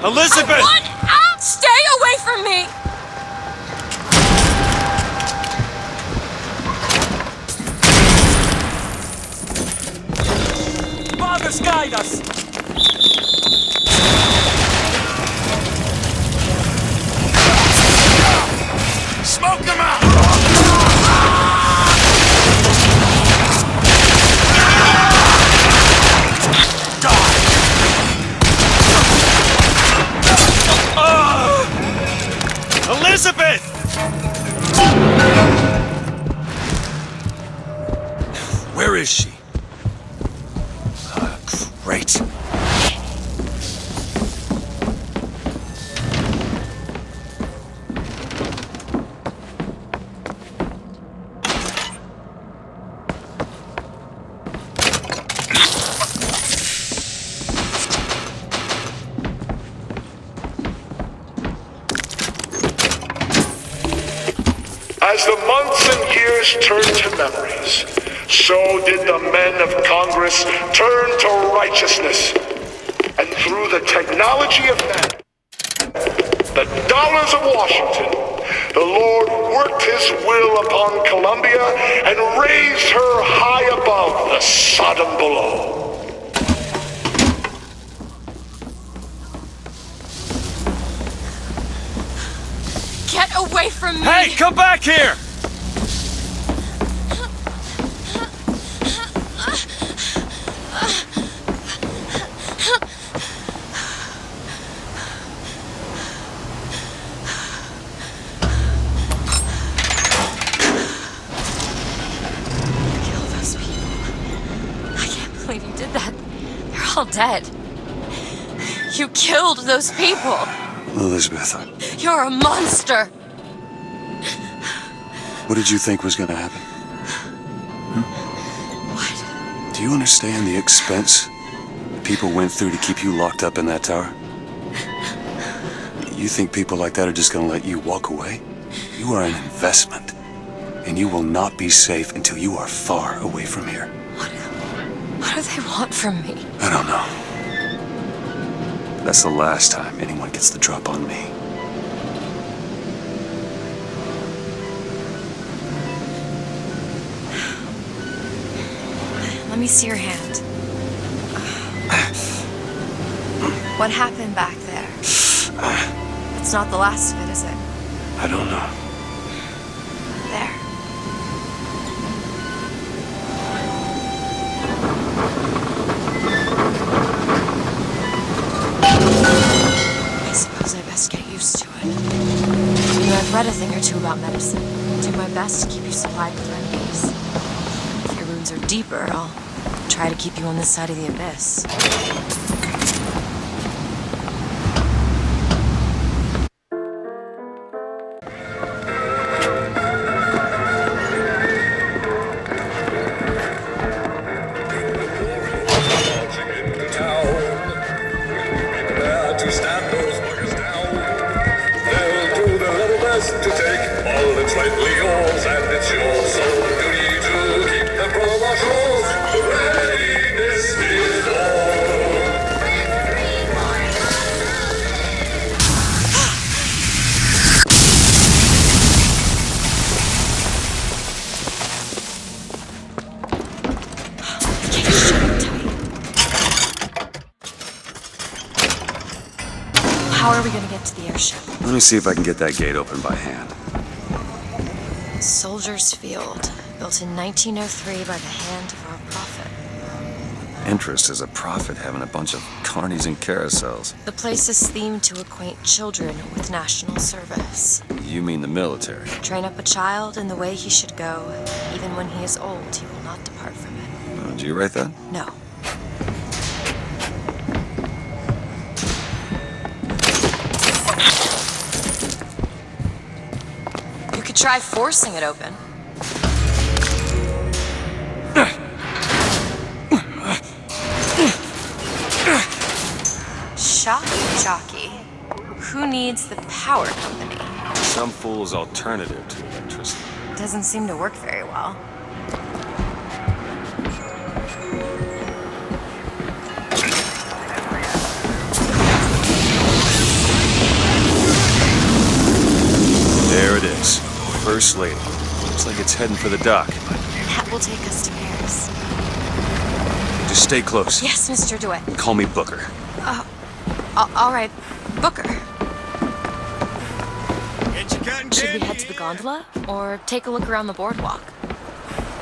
Elizabeth! I want out! Stay away from me! Fathers, guide us! Smoke them out! Elizabeth! Where is she? Great. As the months and years turned to memories, so did the men of Congress turn to righteousness. And through the technology of man, the dollars of Washington, the Lord worked his will upon Columbia and raised her high above the Sodom below. Get away from me! Hey, come back here! all dead. You killed those people. Elizabeth, You're a monster. what did you think was gonna happen? What? Do you understand the expense people went through to keep you locked up in that tower? You think people like that are just gonna let you walk away? You are an investment, and you will not be safe until you are far away from here. What do they want from me? I don't know. That's the last time anyone gets the drop on me. Let me see your hand. What happened back there? It's not the last of it, is it? I don't know. There. I suppose I best get used to it. You know, I've read a thing or two about medicine. I'll do my best to keep you supplied with remedies. If your wounds are deeper, I'll try to keep you on this side of the abyss. How are we going to get to the airship? Let me see if I can get that gate open by hand. Soldiers Field, built in 1903 by the hand of our prophet. Interest as a prophet having a bunch of carnies and carousels. The place is themed to acquaint children with national service. You mean the military? Train up a child in the way he should go. Even when he is old, he will not depart from it. Did you write that? No. You could try forcing it open. Shocky jockey. Who needs the power company? Some fool's alternative to electricity. Doesn't seem to work very well. There it is. First Lady. Looks like it's heading for the dock. That will take us to Paris. Just stay close. Yes, Mr. DeWitt. And call me Booker. All right, Booker. Should we head to the gondola, or take a look around the boardwalk?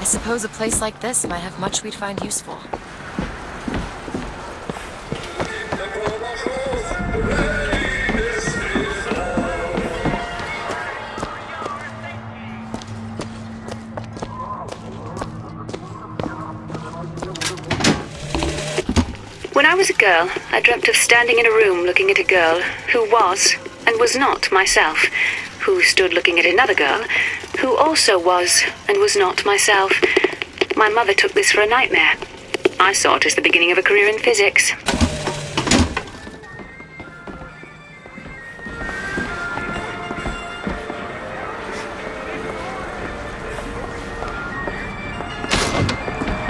I suppose a place like this might have much we'd find useful. When I was a girl, I dreamt of standing in a room looking at a girl who was and was not myself, who stood looking at another girl who also was and was not myself. My mother took this for a nightmare. I saw it as the beginning of a career in physics.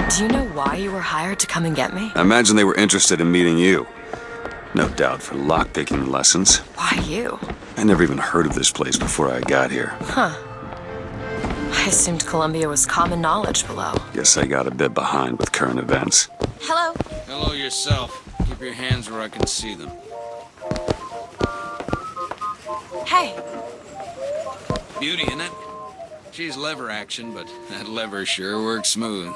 Do you know why you were hired to come and get me? I imagine they were interested in meeting you. No doubt for lockpicking lessons. Why you? I never even heard of this place before I got here. Huh. I assumed Columbia was common knowledge below. Guess I got a bit behind with current events. Hello. Hello yourself. Keep your hands where I can see them. Hey. Beauty, isn't it? She's lever action, but that lever sure works smooth.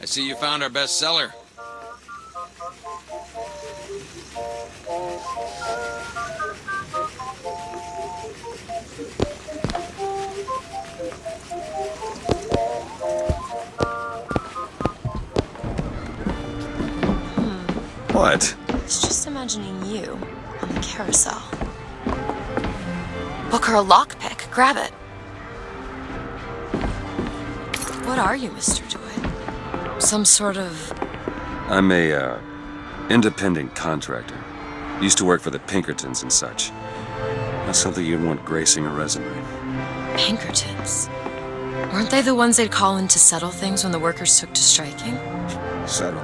I see you found our bestseller. What? I was just imagining you on the carousel. Book her a lockpick. Grab it. What are you, Mr. DeWitt? Some sort of... I'm a, independent contractor. Used to work for the Pinkertons and such. Not something you'd want gracing a resume. Pinkertons? Weren't they the ones they'd call in to settle things when the workers took to striking? Settle.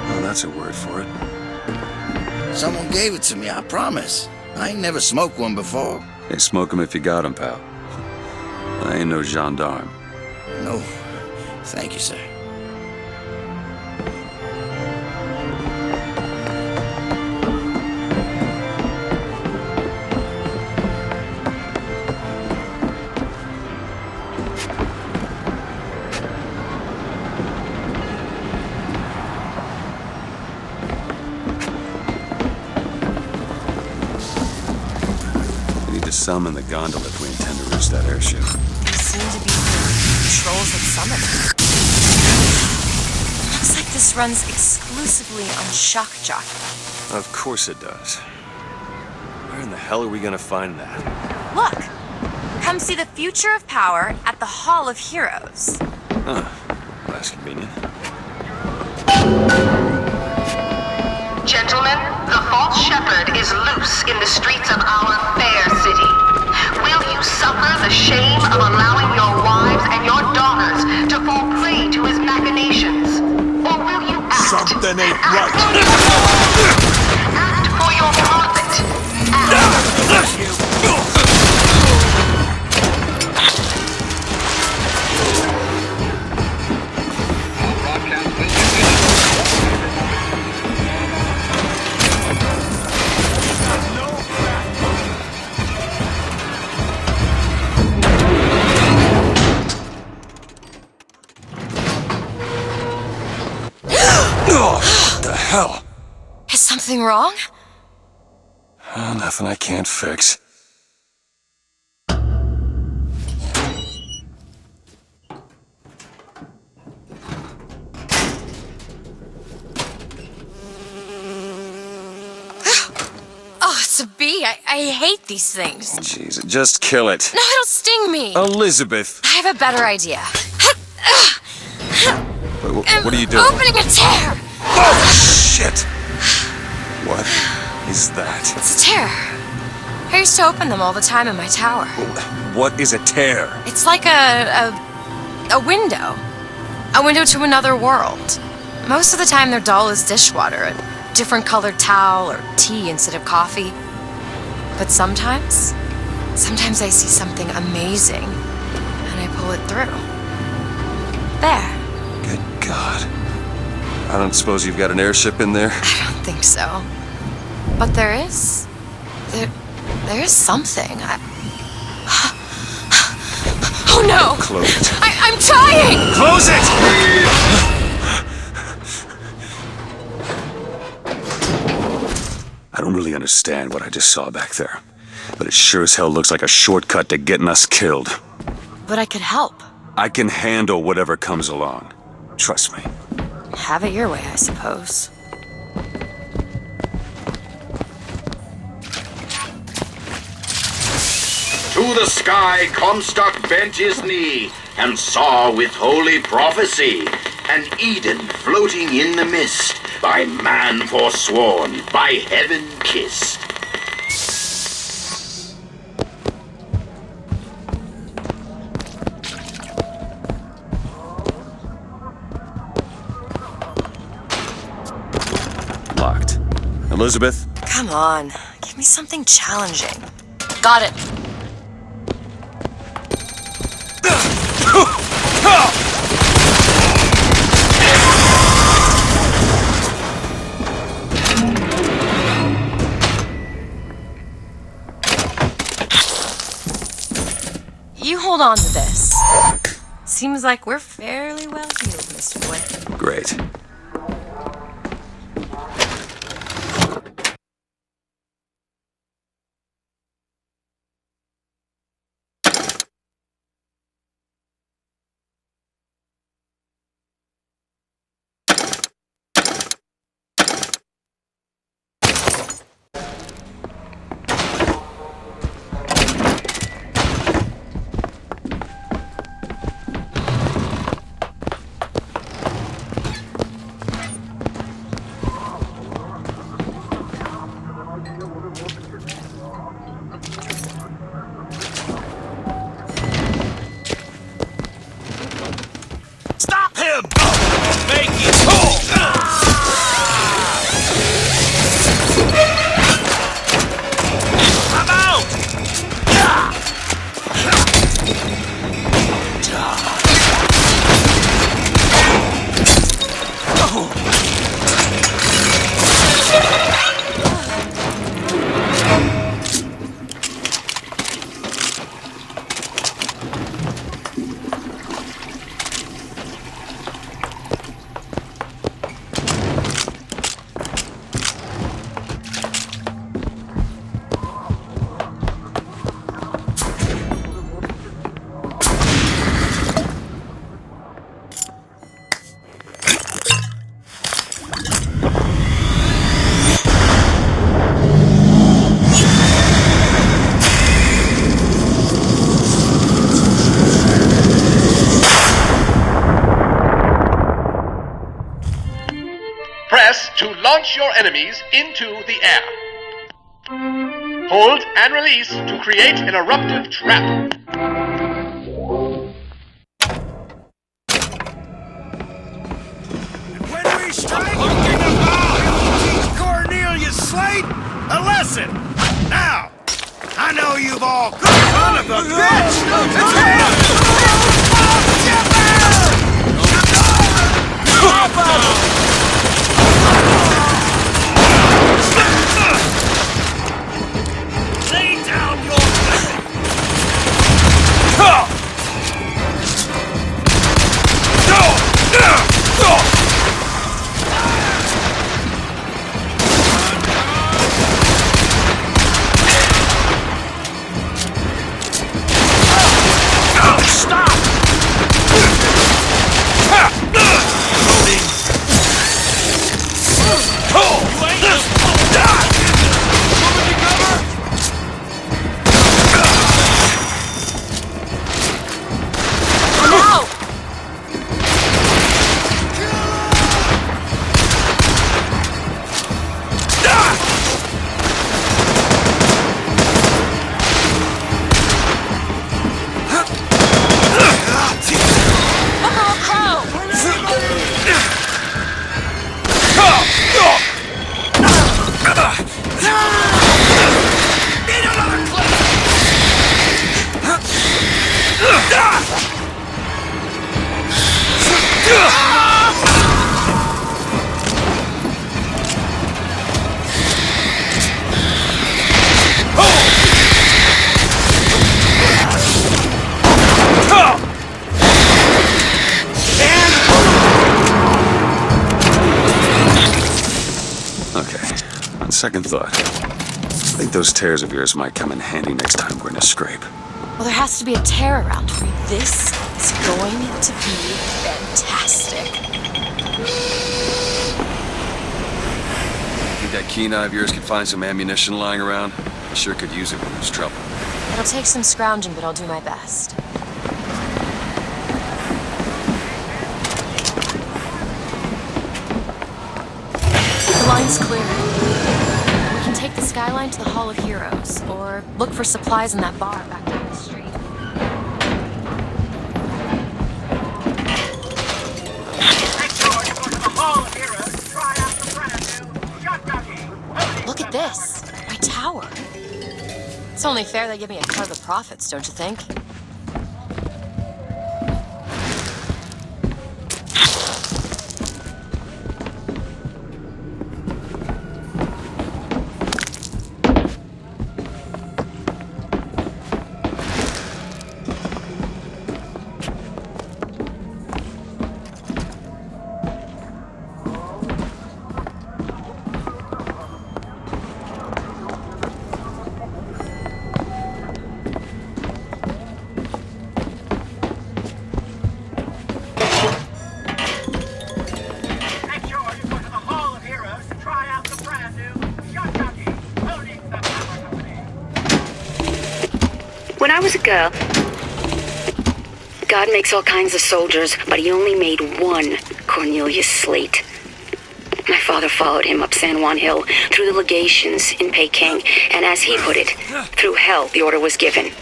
Well, that's a word for it. Someone gave it to me, I promise. I ain't never smoked one before. Hey, smoke 'em if you got 'em, pal. I ain't no gendarme. No, thank you, sir. Summon the gondola if we intend to reach that airship. They seem to be patrols that summon it. Looks like this runs exclusively on shock jockey. Of course it does. Where in the hell are we gonna find that? Look! Come see the future of power at the Hall of Heroes. Huh. That's convenient. Gentlemen, the false shepherd is loose in the streets of our fair city. Will you suffer the shame of allowing your wives and your daughters to fall prey to his machinations? Or will you act? Something ain't right. Act for your profit. What the hell? Is something wrong? Nothing I can't fix. Oh, it's a bee. I hate these things. Jeez, just kill it. No, it'll sting me. Elizabeth! I have a better idea. What are you doing? Opening a tear! Oh, shit! What is that? It's a tear. I used to open them all the time in my tower. What is a tear? It's like a window. A window to another world. Most of the time they're dull as dishwater, a different colored towel or tea instead of coffee. But sometimes I see something amazing and I pull it through. There. Good God. I don't suppose you've got an airship in there? I don't think so. But there is. There is something. Oh no! Close it. I'm trying! Close it! I don't really understand what I just saw back there. But it sure as hell looks like a shortcut to getting us killed. But I could help. I can handle whatever comes along. Trust me. Have it your way, I suppose. To the sky Comstock bent his knee, and saw with holy prophecy an Eden floating in the mist, by man forsworn, by heaven kissed. Locked. Elizabeth? Come on, give me something challenging. Got it. You hold on to this. Seems like we're fairly well healed, Mr. Blake. Great. Press to launch your enemies into the air. Hold and release to create an eruptive trap. When we strike, teach Cornelius Slate a lesson. Now, I know you've all son of a bitch. Lay down your weapon! Stop! Second thought, I think those tears of yours might come in handy next time we're in a scrape. Well, there has to be a tear around for you. This is going to be fantastic. Think that keen eye of yours could find some ammunition lying around? I sure could use it when there's trouble. It'll take some scrounging, but I'll do my best. The line's clear. We can take the skyline to the Hall of Heroes, or look for supplies in that bar back down the street. Look at this, my tower. It's only fair they give me a cut of the profits, don't you think? When I was a girl, God makes all kinds of soldiers, but he only made one Cornelius Slate. My father followed him up San Juan Hill, through the legations in Peking, and as he put it, through hell the order was given.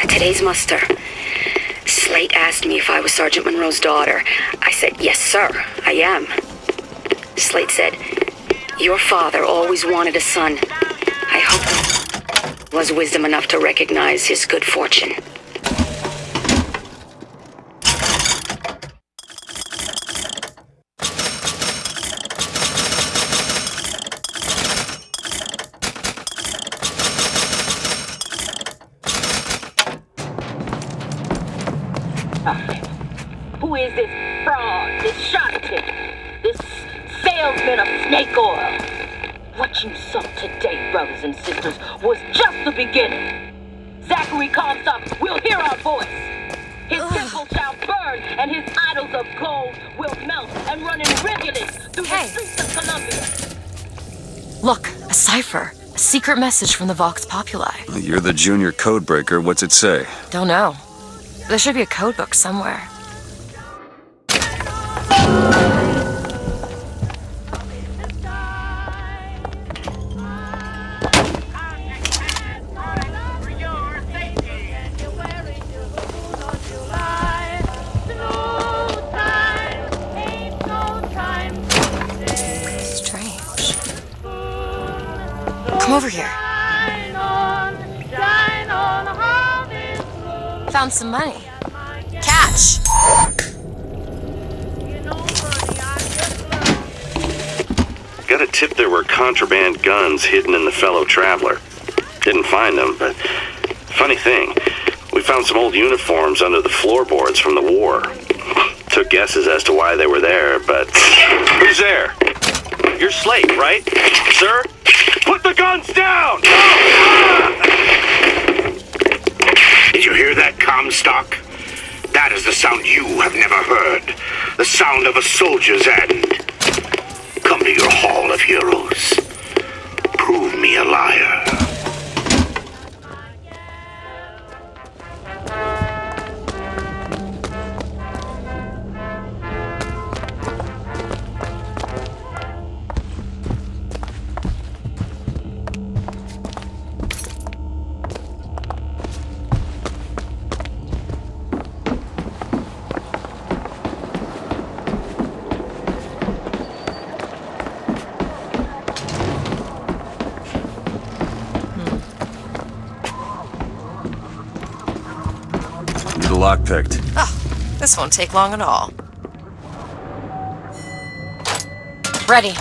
At today's muster, Slate asked me if I was Sergeant Monroe's daughter. I said, yes, sir, I am. Slate said, your father always wanted a son. I hope was wisdom enough to recognize his good fortune. Who is this fraud, this charlatan, this salesman of snake oil? What you saw today, brothers and sisters, was just the beginning. Zachary Comstock will hear our voice. His temple shall burn, and his idols of gold will melt and run in rivulets through the streets of Columbia. Look, a cipher. A secret message from the Vox Populi. You're the junior codebreaker. What's it say? Don't know. There should be a codebook somewhere. over here. Found some money. Catch! Got a tip there were contraband guns hidden in the fellow traveler. Didn't find them, but funny thing, we found some old uniforms under the floorboards from the war. Took guesses as to why they were there, but... Who's there? You're Slate, right? Sir? Put the guns down! Did you hear that, Comstock? That is the sound you have never heard. The sound of a soldier's end. Come to your Hall of Heroes. Prove me a liar. Lock picked. Oh, this won't take long at all. Ready.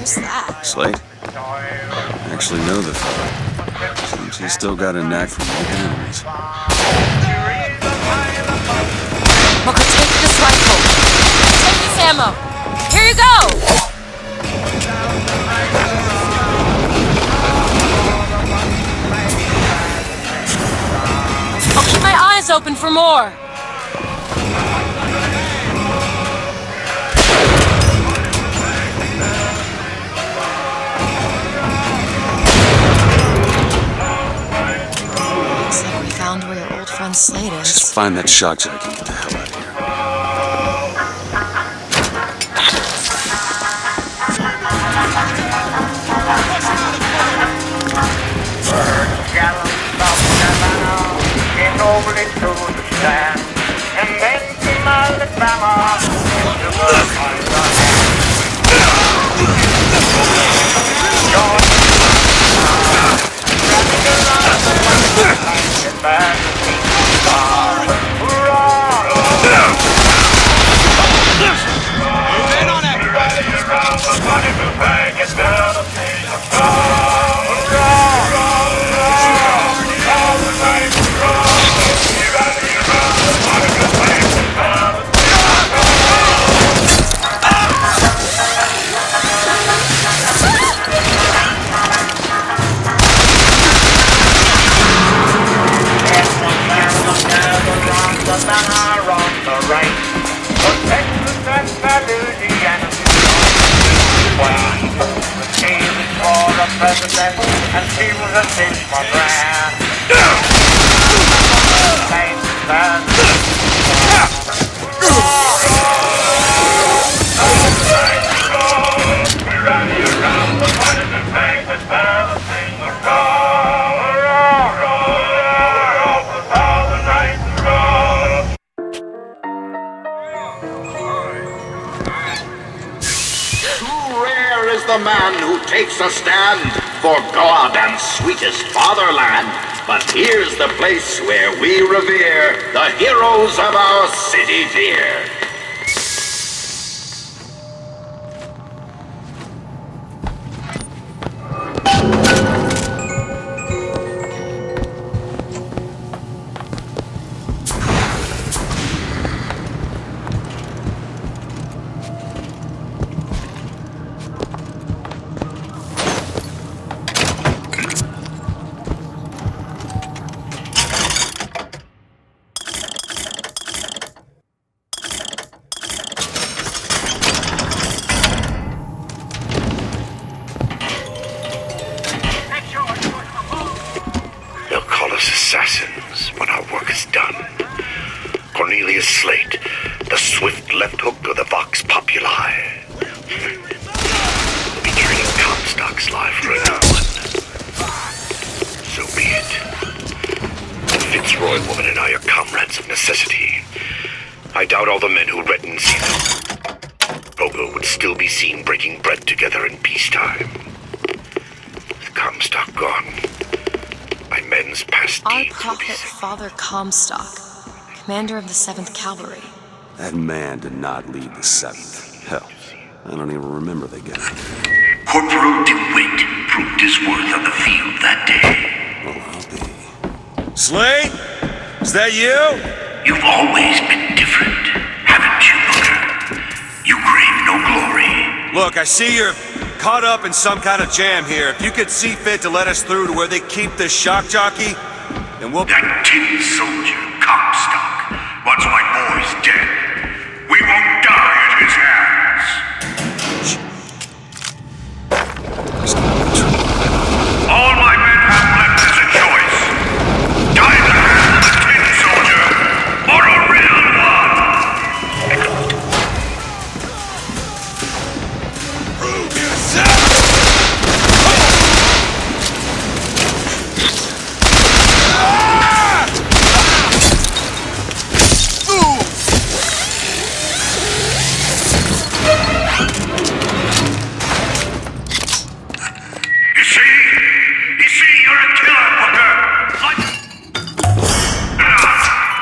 Who's that? Slate? I actually know the fella. Seems he's still got a knack for making enemies. Moko, take this rifle. Take this ammo. Here you go! I'll keep my eyes open for more. Looks like we found where your old friend Slate is. Just find that shock jockey and get the hell out of here. the man who takes a stand for God and sweetest fatherland. But here's the place where we revere the heroes of our city dear. Assassins when our work is done. Cornelius Slate, the swift left hook of the Vox Populi. We'll be trading Comstock's life for a new one. So be it. The Fitzroy woman and I are comrades of necessity. I doubt all the men who read and see them. Vigor would still be seen breaking bread together in peacetime. With Comstock gone, my men's past Our deeds prophet Father Comstock, commander of the 7th Cavalry. That man did not lead the 7th. Hell, I don't even remember the guy. Corporal DeWitt proved his worth on the field that day. Well, I'll be. Slate? Is that you? You've always been different, haven't you, Booker? You crave no glory. Look, I see you're caught up in some kind of jam here. If you could see fit to let us through to where they keep this shock jockey, then we'll... That tin soldier, Comstock, wants my boys dead. We won't die at his hands. All my men have left is a choice. Die in the hands of a tin soldier, or a real one. Prove yourself!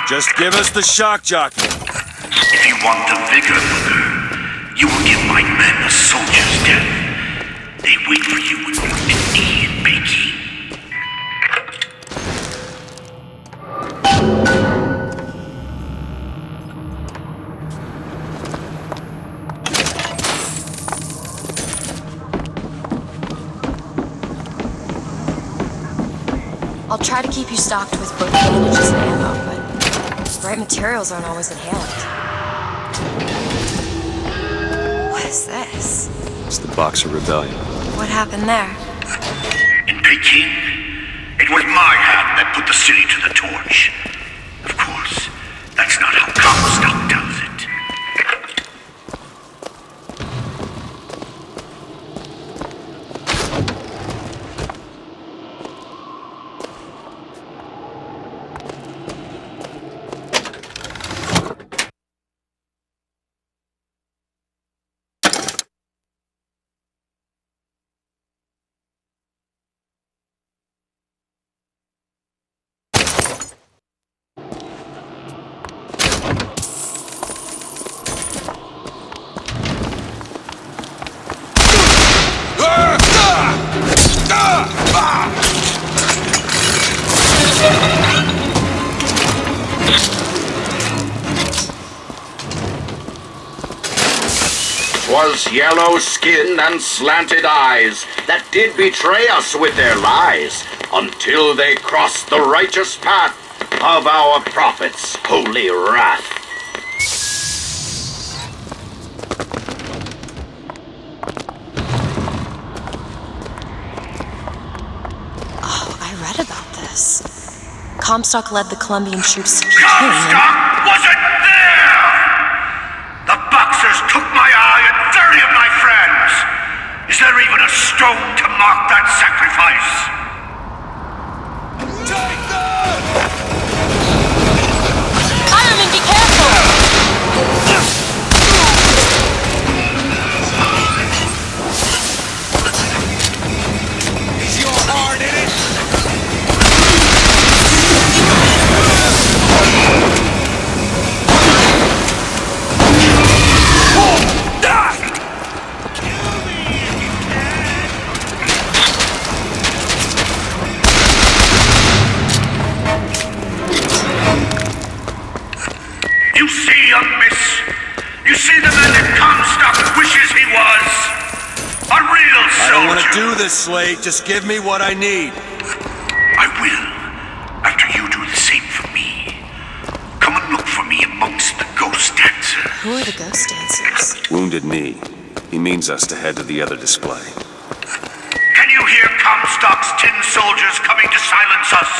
Just give us the shock jockey. If you want the Vigor, Booker, you will give my men a soldier's death. They wait for you with wounded knee and bakey. I'll try to keep you stocked with both bandages and ammo, but the right materials aren't always at hand. What is this? It's the Boxer Rebellion. What happened there? In Peking, it was my hand that put the city to the torch. Of course, that's not how Comstock does it. Was yellow skin and slanted eyes that did betray us with their lies until they crossed the righteous path of our prophet's holy wrath. Oh, I read about this. Comstock led the Colombian troops to Peking. Comstock wasn't there! The Boxers took my eye and 30 of my friends! Is there even a stone to mark that sacrifice? Take them! Fireman, be careful! do this, Slade. Just give me what I need. I will, after you do the same for me. Come and look for me amongst the ghost dancers. Who are the ghost dancers? Wounded Knee. He means us to head to the other display. Can you hear Comstock's tin soldiers coming to silence us?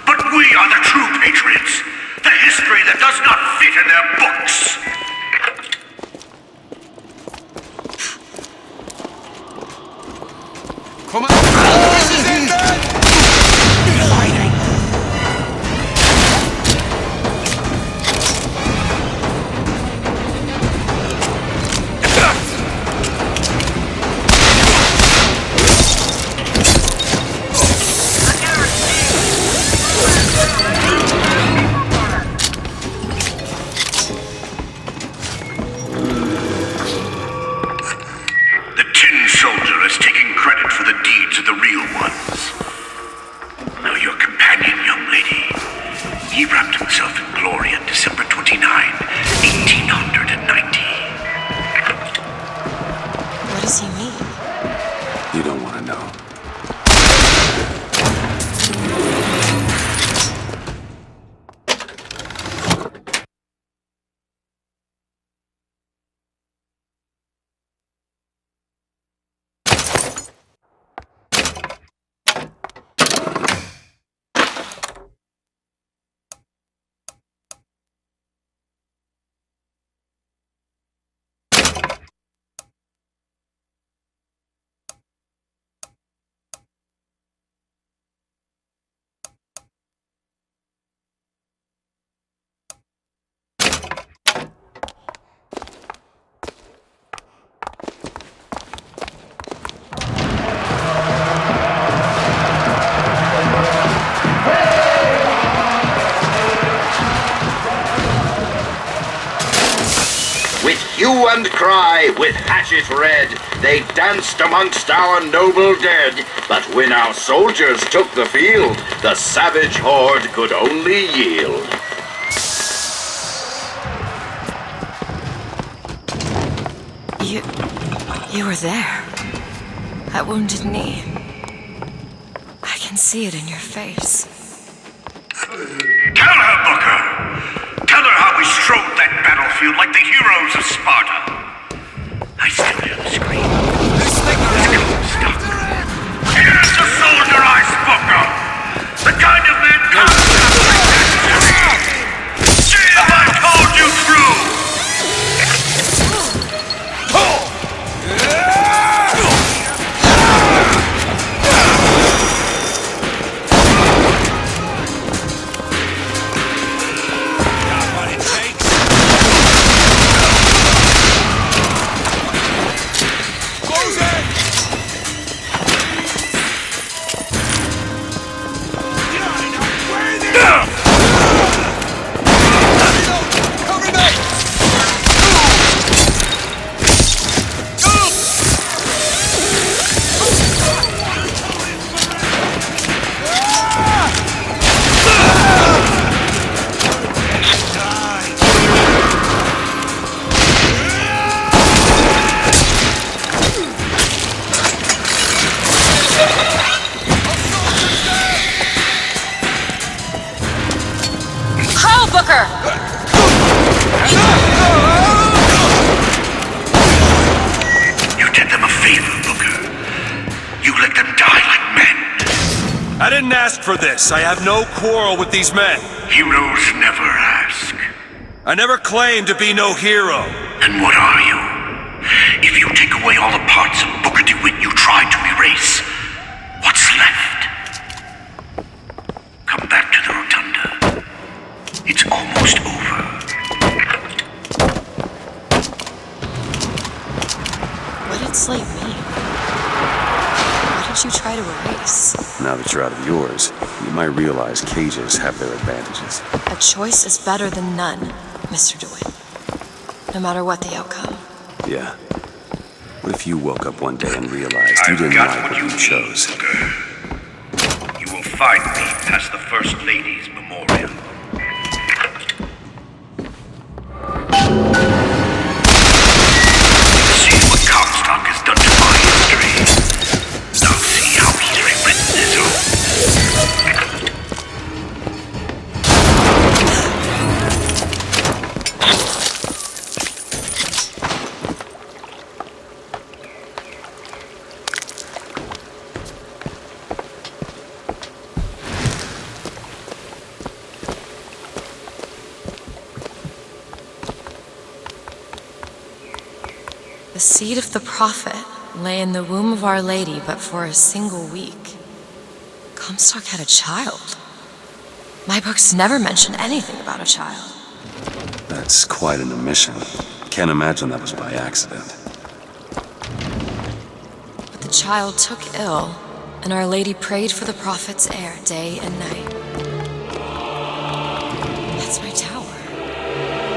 But we are the true patriots. The history that does not fit in their books. Come on! This is it, man! Hue and cry, with hatchet red, they danced amongst our noble dead. But when our soldiers took the field, the savage horde could only yield. You were there. At Wounded Knee. I can see it in your face. Tell her, Booker! Tell her how we strode that battlefield like the heroes of Sparta. I still hear the scream. Stop. Here's the soldier I spoke of! The kind of man Comstock like that! See if I told you true! You did them a favor, Booker. You let them die like men. I didn't ask for this. I have no quarrel with these men. Heroes never ask. I never claimed to be no hero. Then what are you? If you take away all the parts of Booker DeWitt you tried to erase, what's left? Come back to the Rotunda. It's almost over. What did Slate mean? What did you try to erase? Now that you're out of yours, you might realize cages have their advantages. A choice is better than none, Mr. DeWitt. No matter what the outcome. Yeah. What if you woke up one day and realized you didn't like what you chose? You will find me past the First Lady's memorial. See what Comstock has done to my history. seed of the prophet lay in the womb of Our Lady but for a single week. Comstock had a child. My books never mention anything about a child. That's quite an omission. Can't imagine that was by accident. But the child took ill, and Our Lady prayed for the prophet's heir day and night. That's my tower.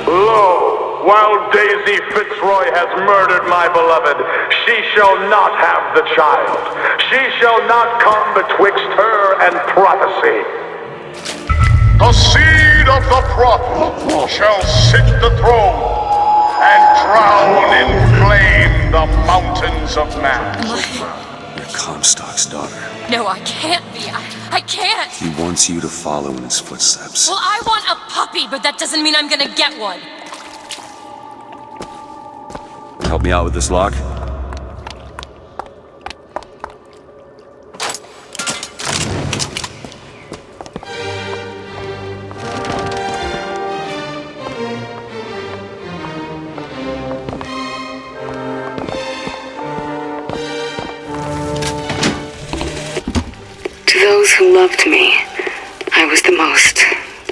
Lo, while Daisy Fitzroy has murdered my beloved, she shall not have the child. She shall not come betwixt her and prophecy. The seed of the prophet shall sit the throne and drown in flame the mountains of man. You're Comstock's daughter. No, I can't be. I can't. He wants you to follow in his footsteps. Well, I want a puppy, but that doesn't mean I'm gonna get one. Help me out with this lock? To those who loved me, I was the most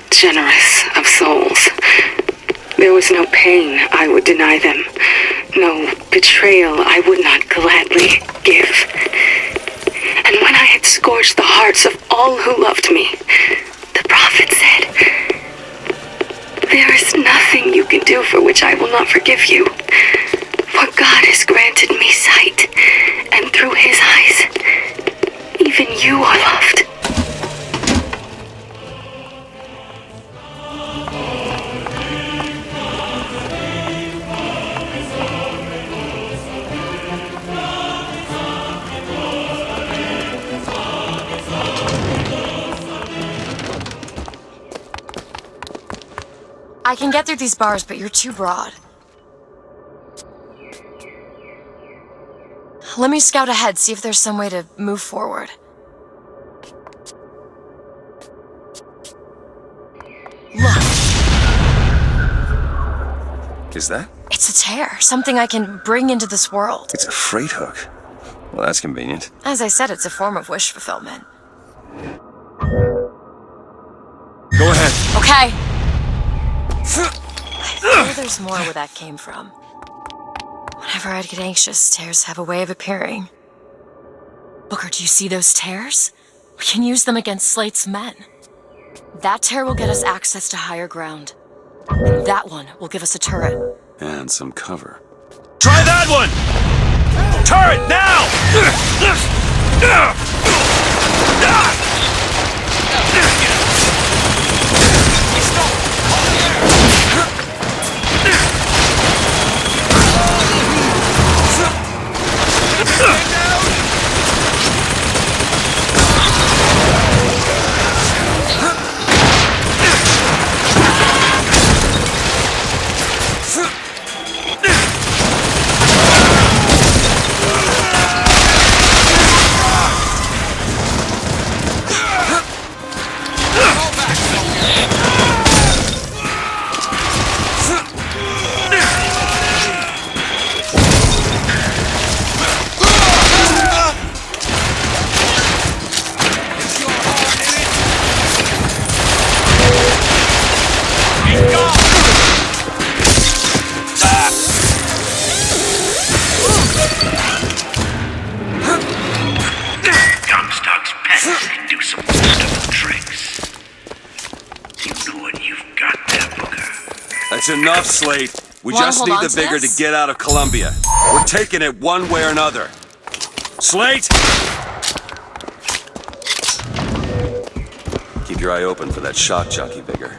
generous of souls. There was no pain I would deny them, no betrayal I would not gladly give. And when I had scorched the hearts of all who loved me, the prophet said, "There is nothing you can do for which I will not forgive you. For God has granted me sight, and through his eyes, even you are loved." I can get through these bars, but you're too broad. Let me scout ahead, see if there's some way to move forward. Look. Is that? It's a tear, something I can bring into this world. It's a freight hook. Well, that's convenient. As I said, it's a form of wish fulfillment. Go ahead. Okay. I feel there's more where that came from. Whenever I'd get anxious, tears have a way of appearing. Booker, do you see those tears? We can use them against Slate's men. That tear will get us access to higher ground. And that one will give us a turret. And some cover. Try that one! Turret, now! Comstock's pets can do some wonderful tricks. You know what you've got there, Booker. That's enough, Slate. We Wanna just hold need on the to Vigor this? to get out of Columbia. We're taking it one way or another. Slate! Keep your eye open for that shock jockey, Vigor.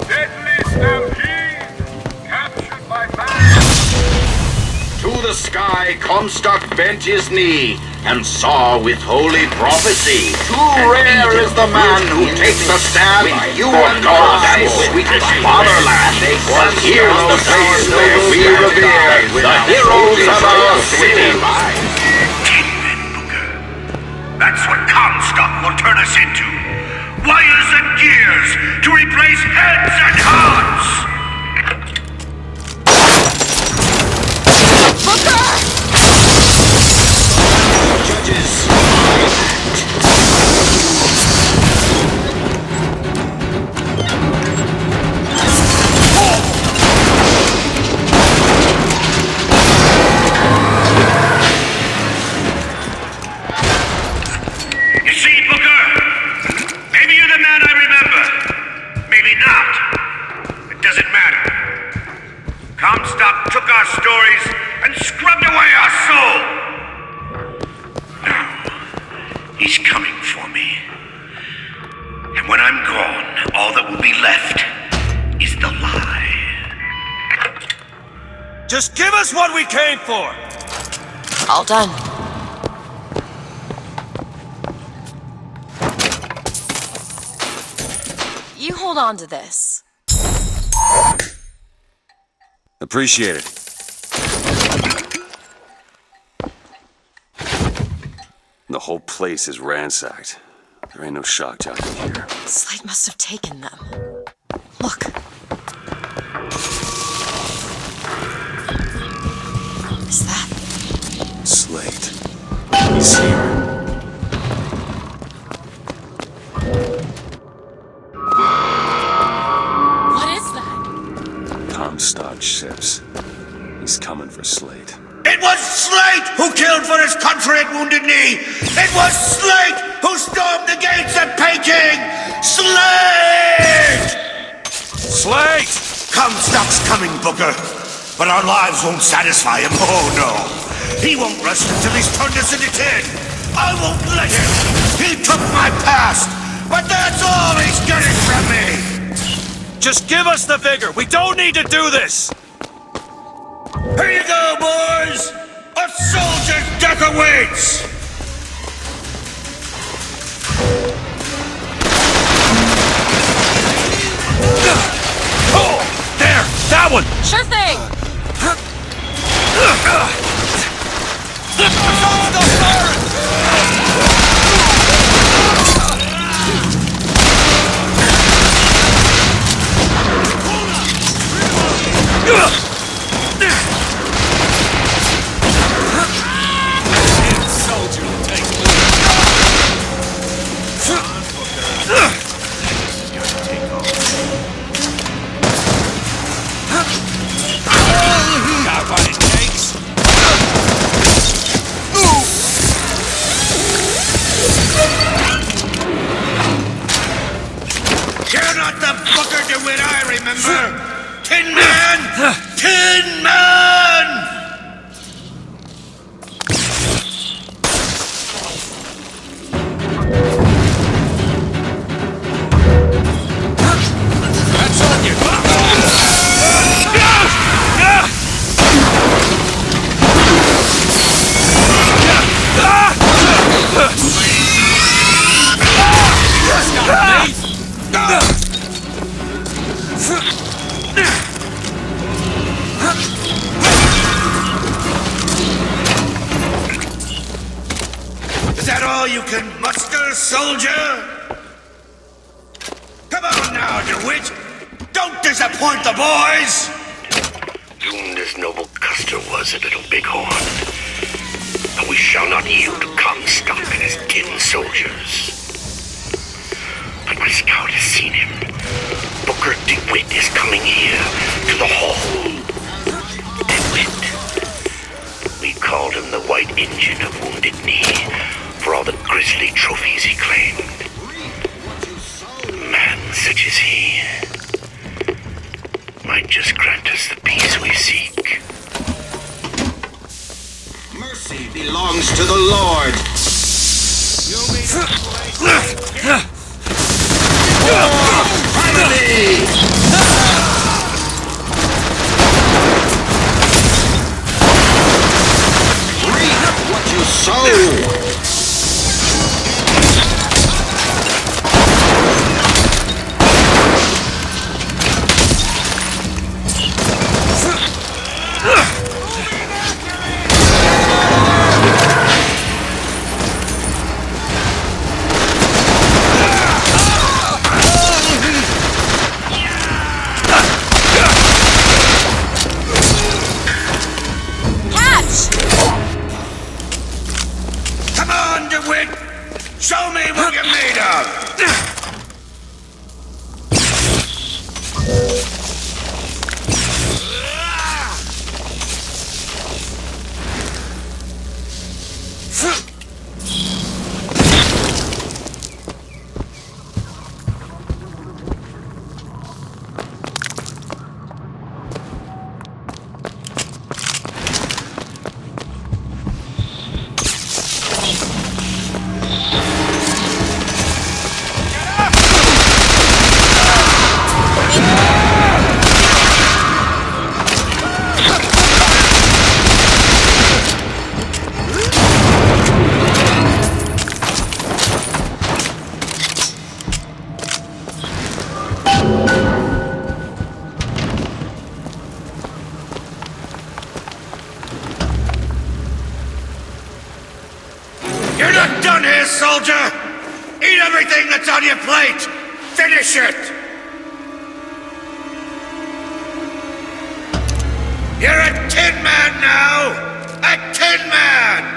Deadly stampede! Captured by man! To the sky Comstock bent his knee and saw with holy prophecy. Too rare is the man who takes a stand for God and sweetest fatherland. Here's the place where we revere the heroes of our city. That's what Comstock will turn us into. Wires and gears to replace heads and hearts! Judges, You see, Booker? Maybe you're the man I remember. Maybe not. It doesn't matter. Comstock took our stories and scrubbed away our soul. Now, he's coming for me. And when I'm gone, all that will be left is the lie. Just give us what we came for! All done. You hold on to this. Appreciate it. The whole place is ransacked. There ain't no shock jockey here. Slate must have taken them. Look. Is that? Slate. He's here. What is that? Comstock ships. He's coming for Slate. It was Slate who killed for his country at Wounded Knee! It was Slate who stormed the gates at Peking! Slate! Slate! Comstock's coming, Booker. But our lives won't satisfy him. Oh, no. He won't rest until he's turned us into tin. I won't let him. He took my past, but that's all he's getting from me. Just give us the Vigor! We don't need to do this! Here you go, boys! A soldier's death awaits! Oh! There! That one! Sure thing! Got what it takes. You're not the Booker DeWitt I remember! Tin Man! Tin Man! That's on you. Is that all you can muster, soldier? Come on now, DeWitt! Don't disappoint the boys! Doomed as noble Custer was a little bighorn. But we shall not yield to Comstock and his tin soldiers. But my scout has seen him. Booker DeWitt is coming here, to the hall. DeWitt. We called him the White Engine of Wounded Knee, for all the grisly trophies he claimed. A man such as he might just grant us the peace we seek. mercy belongs to the Lord. Finally! Reap what you sow! soldier! Eat everything that's on your plate! Finish it! You're a Tin Man now! A Tin Man!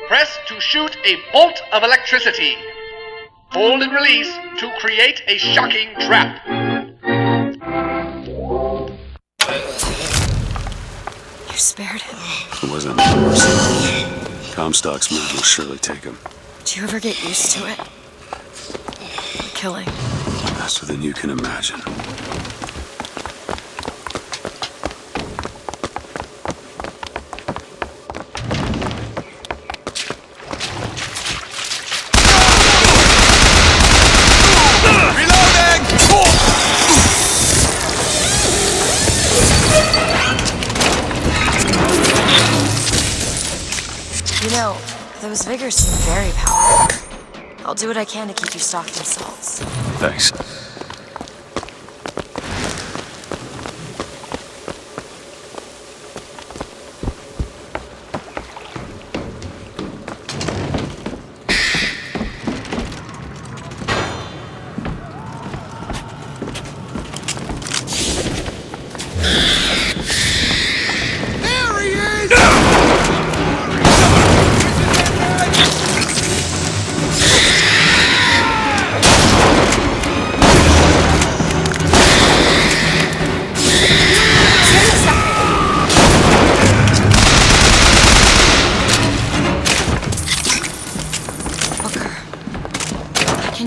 Press to shoot a bolt of electricity. Hold and release to create a shocking trap. You spared him. It wasn't mercy. Comstock's men will surely take him. Do you ever get used to it? The killing. Faster than you can imagine. You know, those Vigors seem very powerful. I'll do what I can to keep you stocked in salts. Thanks.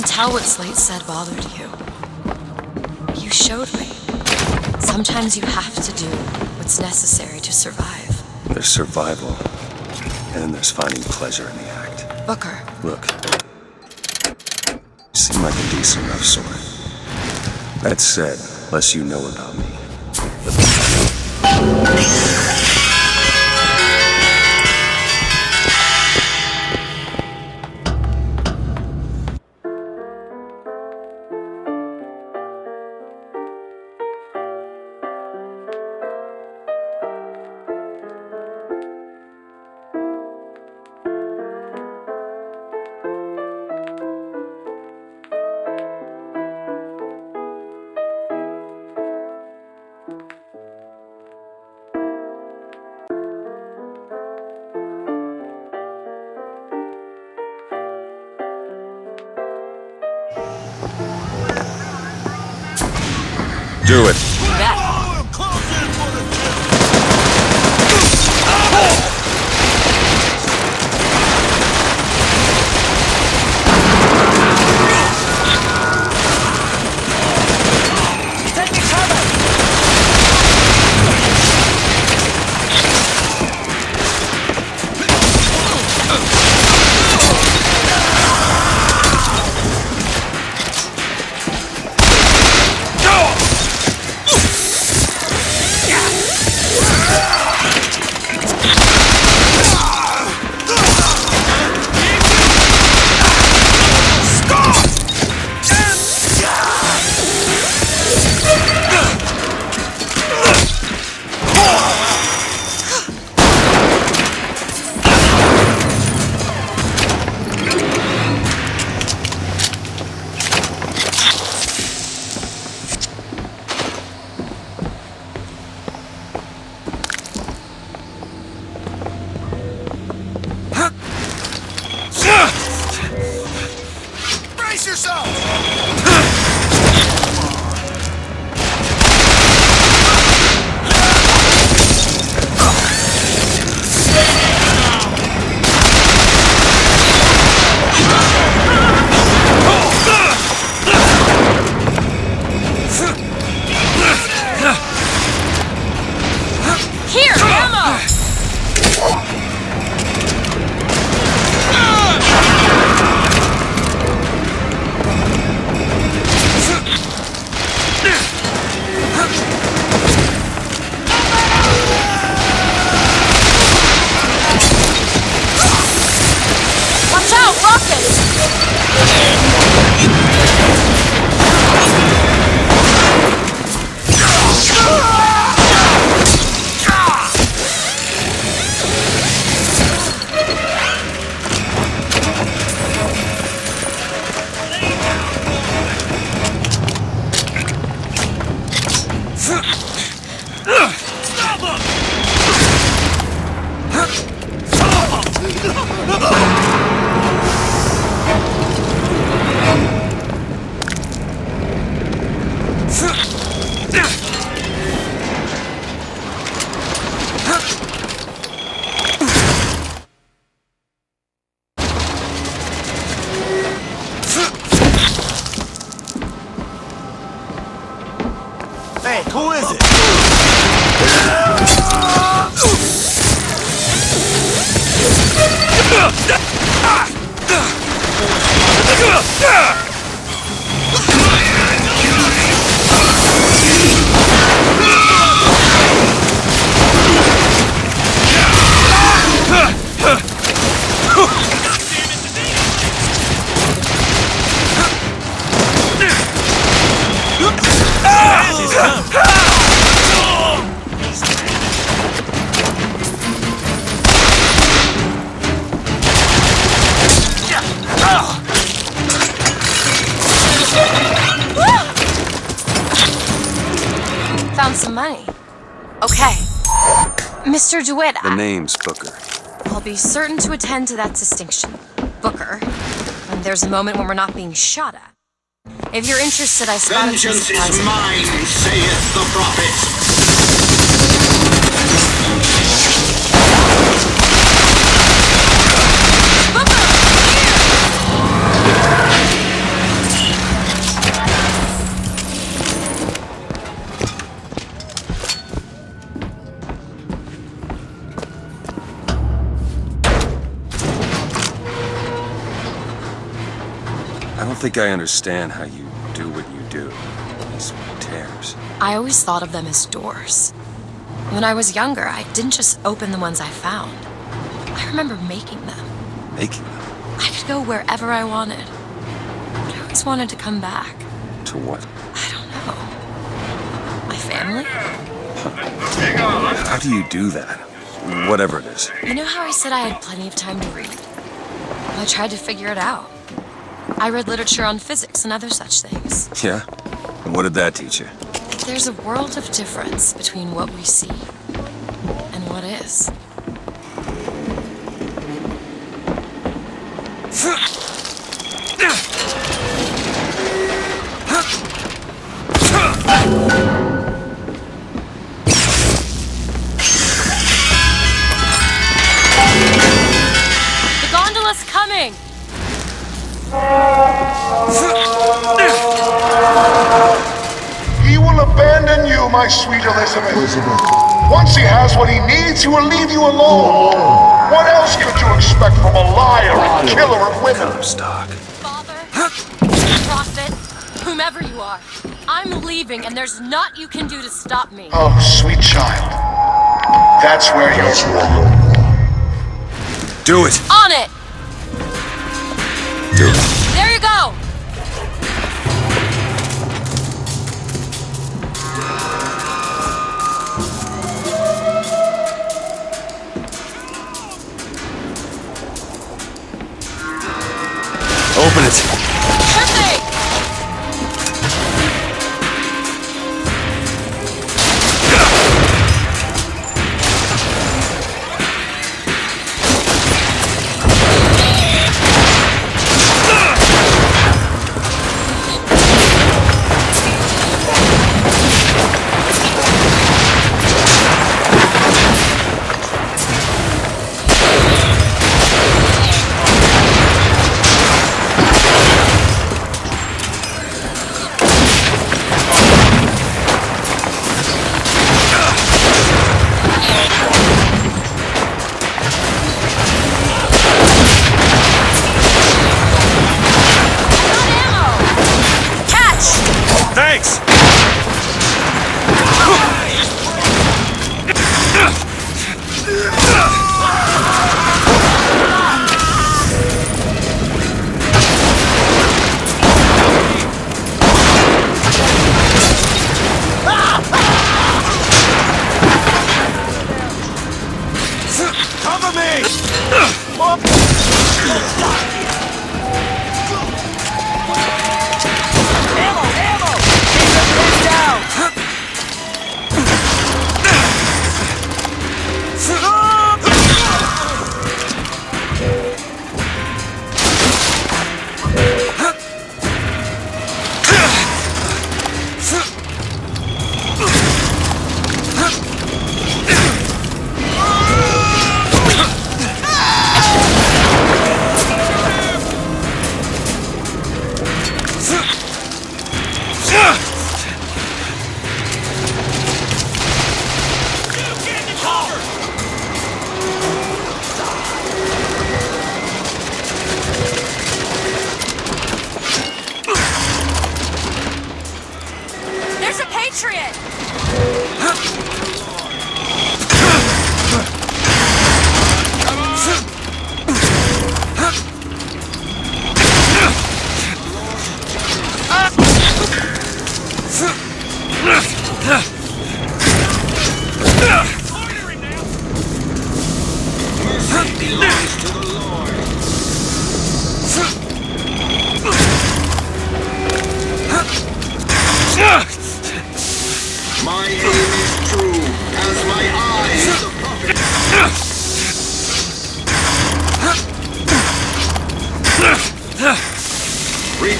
Tell what Slate said bothered you. You showed me. Sometimes you have to do what's necessary to survive. There's survival, and then there's finding pleasure in the act. Booker. Look, you seem like a decent enough sort. That said, less you know about me, do it. Who is it? Found some money. Okay. Mr. DeWitt, The name's Booker. I'll be certain to attend to that distinction. Booker. When there's a moment when we're not being shot at. If you're interested, I spotted some Vengeance supplies. is mine, saith the prophet. I don't think I understand how you do what you do. These tears. I always thought of them as doors. When I was younger, I didn't just open the ones I found. I remember making them. Making them? I could go wherever I wanted. But I always wanted to come back. To what? I don't know. My family? How do you do that? Whatever it is. You know how I said I had plenty of time to read? Well, I tried to figure it out. I read literature on physics and other such things. Yeah? And what did that teach you? There's a world of difference between what we see and what is. The gondola's coming! He will abandon you, my sweet Elizabeth. Once he has what he needs, he will leave you alone. What else could you expect from a liar and killer of women? Comstock. Prophet, whomever you are, I'm leaving and there's naught you can do to stop me. Oh, sweet child. That's where you're Do it! On it! Do it. There you go! Open it. Sure thing!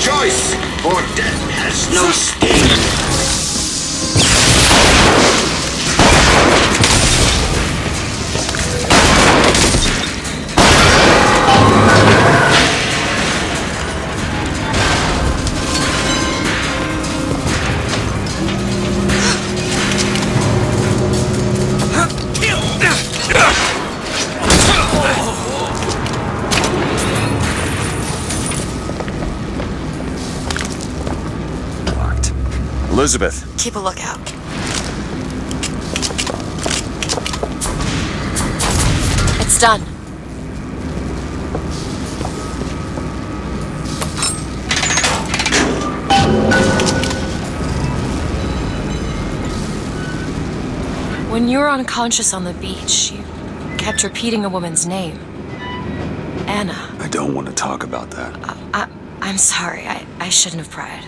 choice, for death has no sting. Elizabeth. Keep a lookout. It's done. When you were unconscious on the beach, you kept repeating a woman's name. Anna. I don't want to talk about that. I'm sorry. I shouldn't have pried.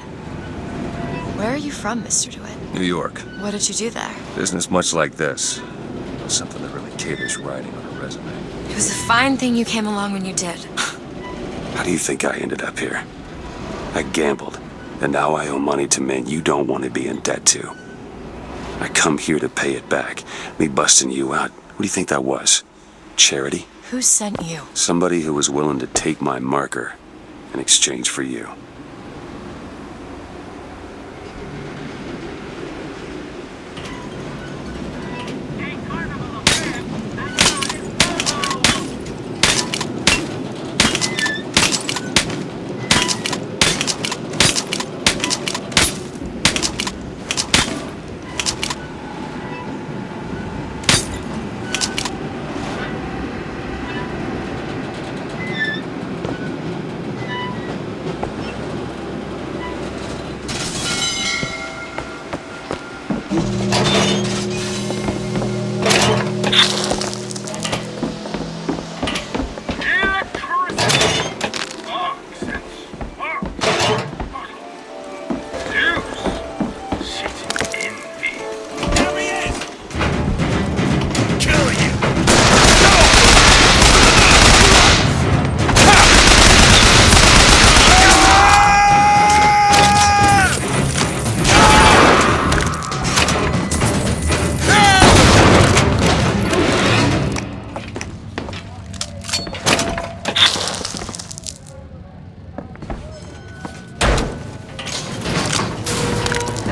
Where are you from, Mr. DeWitt? New York. What did you do there? Business much like this. Something that really caters writing on a resume. It was a fine thing you came along when you did. How do you think I ended up here? I gambled, and now I owe money to men you don't want to be in debt to. I come here to pay it back. Me busting you out, what do you think that was? Charity? Who sent you? Somebody who was willing to take my marker in exchange for you.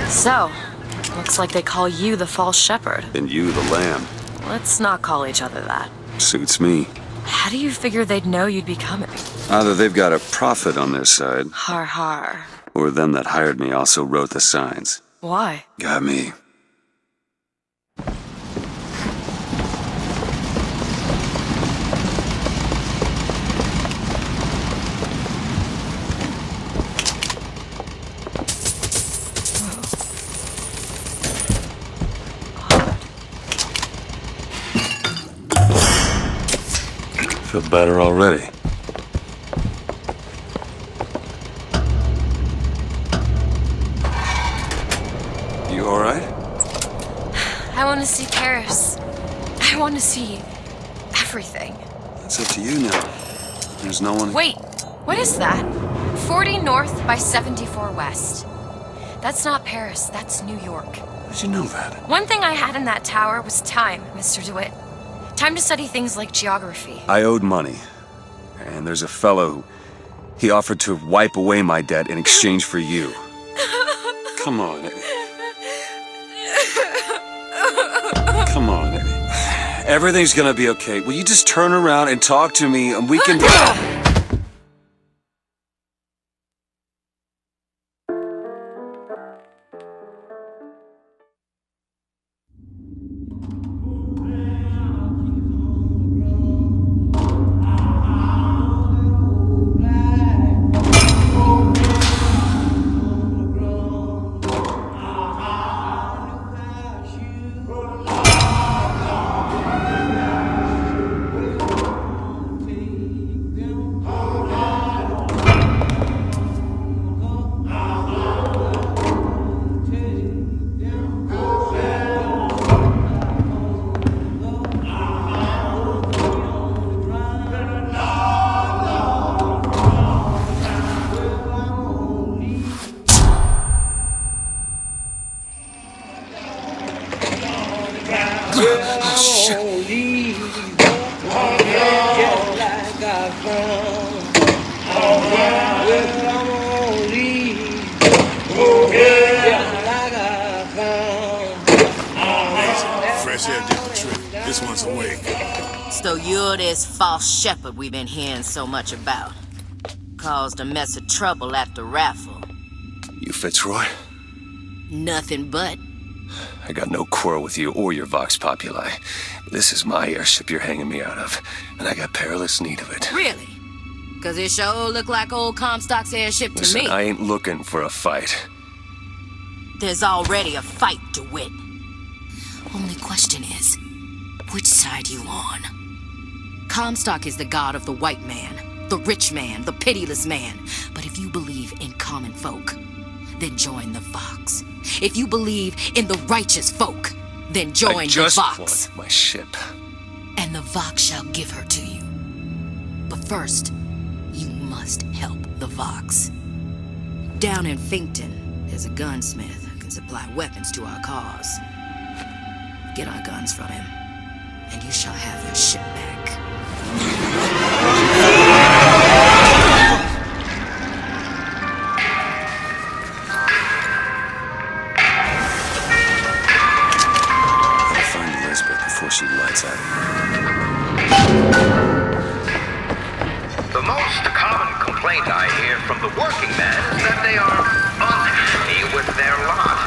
So, looks like they call you the false shepherd. And you the lamb. Let's not call each other that. Suits me. How do you figure they'd know you'd be coming? Either they've got a prophet on their side, Har har. or them that hired me also wrote the signs. Why? Got me. Feel better already. You all right? I want to see Paris. I want to see everything. It's up to you now. There's no one... Wait, what is that? 40 north by 74 west. That's not Paris, that's New York. How'd you know that? One thing I had in that tower was time, Mr. DeWitt. Time to study things like geography. I owed money. And there's a fellow who... He offered to wipe away my debt in exchange for you. Come on. Come on. Everything's gonna be okay. Will you just turn around and talk to me and we can... Fresh air did the trick. This one's awake. So you're this false shepherd we've been hearing so much about. Caused a mess of trouble at the raffle. You Fitzroy? Nothing but. I got no quarrel with you or your Vox Populi. This is my airship you're hanging me out of, and I got perilous need of it. Really? Cause it sure look like old Comstock's airship to Listen, me. I ain't looking for a fight. There's already a fight to win. Only question is, which side you on? Comstock is the god of the white man, the rich man, the pitiless man. But if you believe in common folk, then join the Vox. If you believe in the righteous folk, then join the Vox. I just want my ship. And the Vox shall give her to you. But first, you must help the Vox. Down in Finkton, there's a gunsmith who can supply weapons to our cause. Get our guns from him, and you shall have your ship back. I'll find Elizabeth before she lights out. The most common complaint I hear from the working men is that they are unhappy with their lot.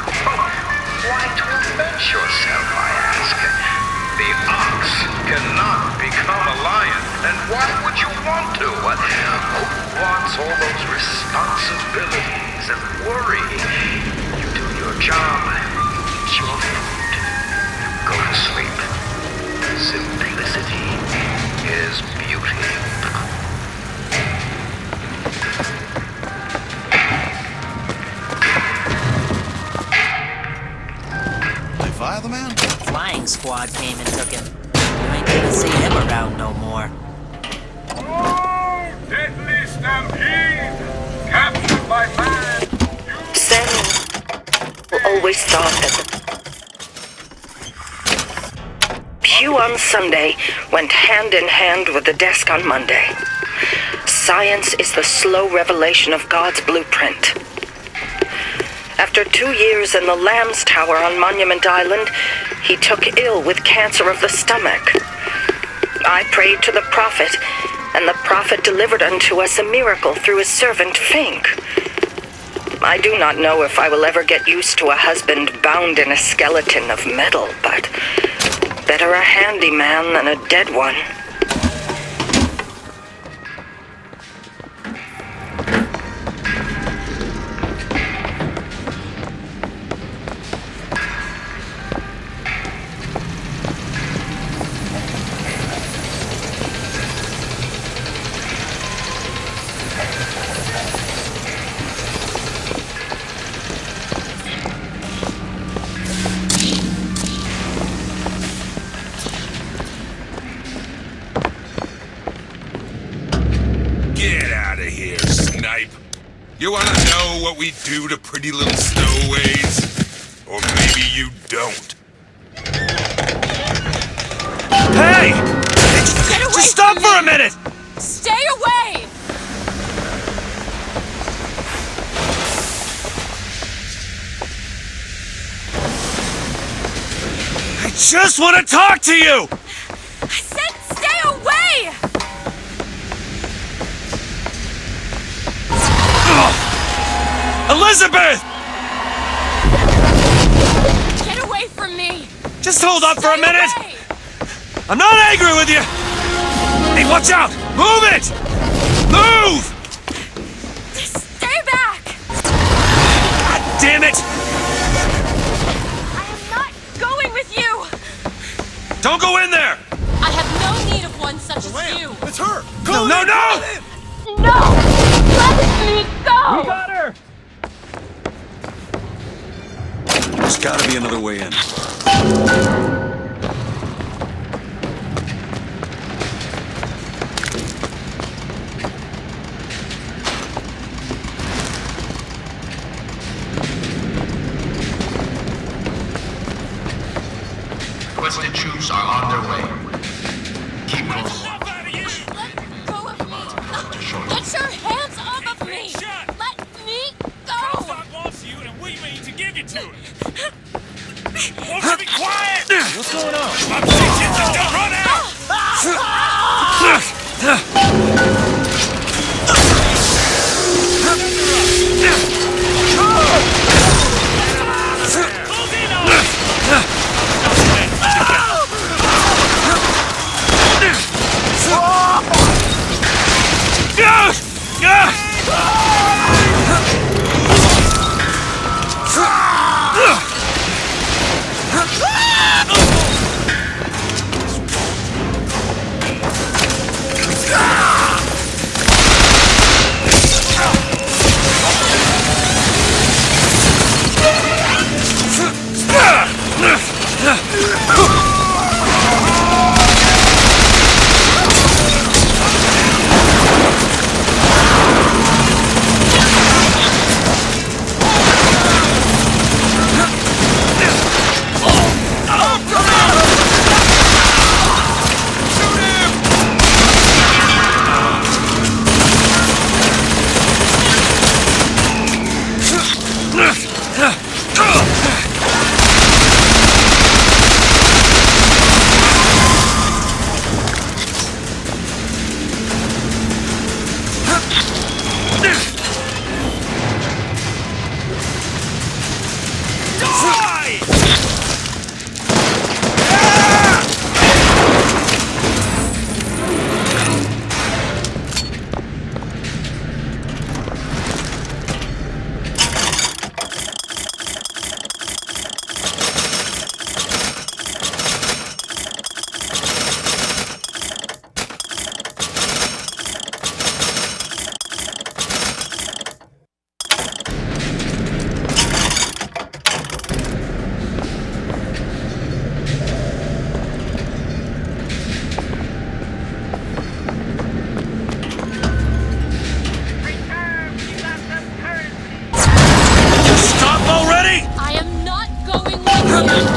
Why torment yourself, I ask? The ox cannot become a lion, and why would you want to? Who wants all those responsibilities and worry? You do your job, you eat your food, you go to sleep. Simplicity is beauty. Fire the man? Flying squad came and took him. You ain't gonna see him around no more. Oh, deadly stampede! Captured by man! Samuel always thought that the pew on Sunday went hand in hand with the desk on Monday. Science is the slow revelation of God's blueprint. After 2 years in the Lamb's Tower on Monument Island, he took ill with cancer of the stomach. I prayed to the prophet, and the prophet delivered unto us a miracle through his servant Fink. I do not know if I will ever get used to a husband bound in a skeleton of metal, but better a handy man than a dead one. You wanna know what we do to pretty little stowaways? Or maybe you don't. Hey! Just stop for a minute! Stay away! I just want to talk to you! I said stay away! Elizabeth! Get away from me! Just hold up for a minute! I'm not angry with you! Hey, watch out! Move it! Move! Stay back! God damn it! I am not going with you! Don't go in there! I have no need of one such as you! It's her! No, no, no! No! Let me go! We got her! There's gotta be another way in. Requested troops are on their way. Keep close. Let go of me! to it. Won't you be quiet? What's going on? I'm saying just don't run out!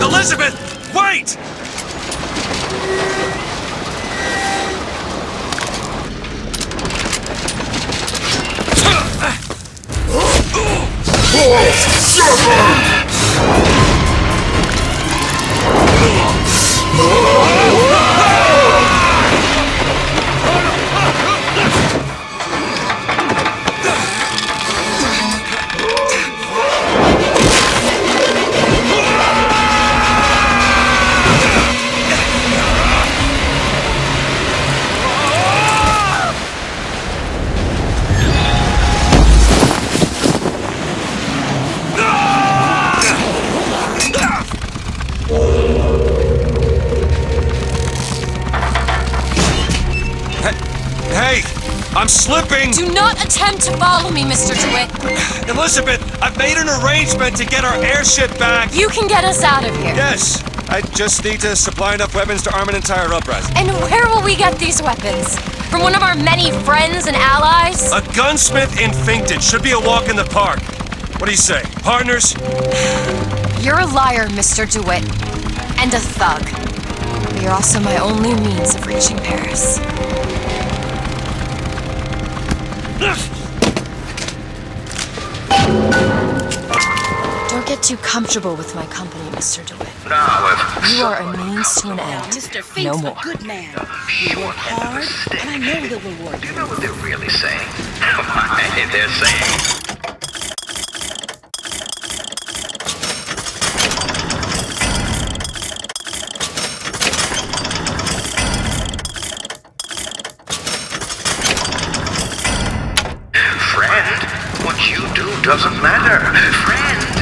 Elizabeth, wait! I'm slipping! Do not attempt to follow me, Mr. DeWitt. Elizabeth, I've made an arrangement to get our airship back. You can get us out of here. Yes. I just need to supply enough weapons to arm an entire uprising. And where will we get these weapons? From one of our many friends and allies? A gunsmith in Finkton should be a walk in the park. What do you say, partners? You're a liar, Mr. DeWitt. And a thug. But you're also my only means of reaching Paris. Don't get too comfortable with my company, Mr. DeWitt. You are a means to an end. Mr. Fink's No more. a good man. You work hard, and I know he'll reward you. You know what they're really saying? They're saying... Friend, what you do doesn't matter. Friend,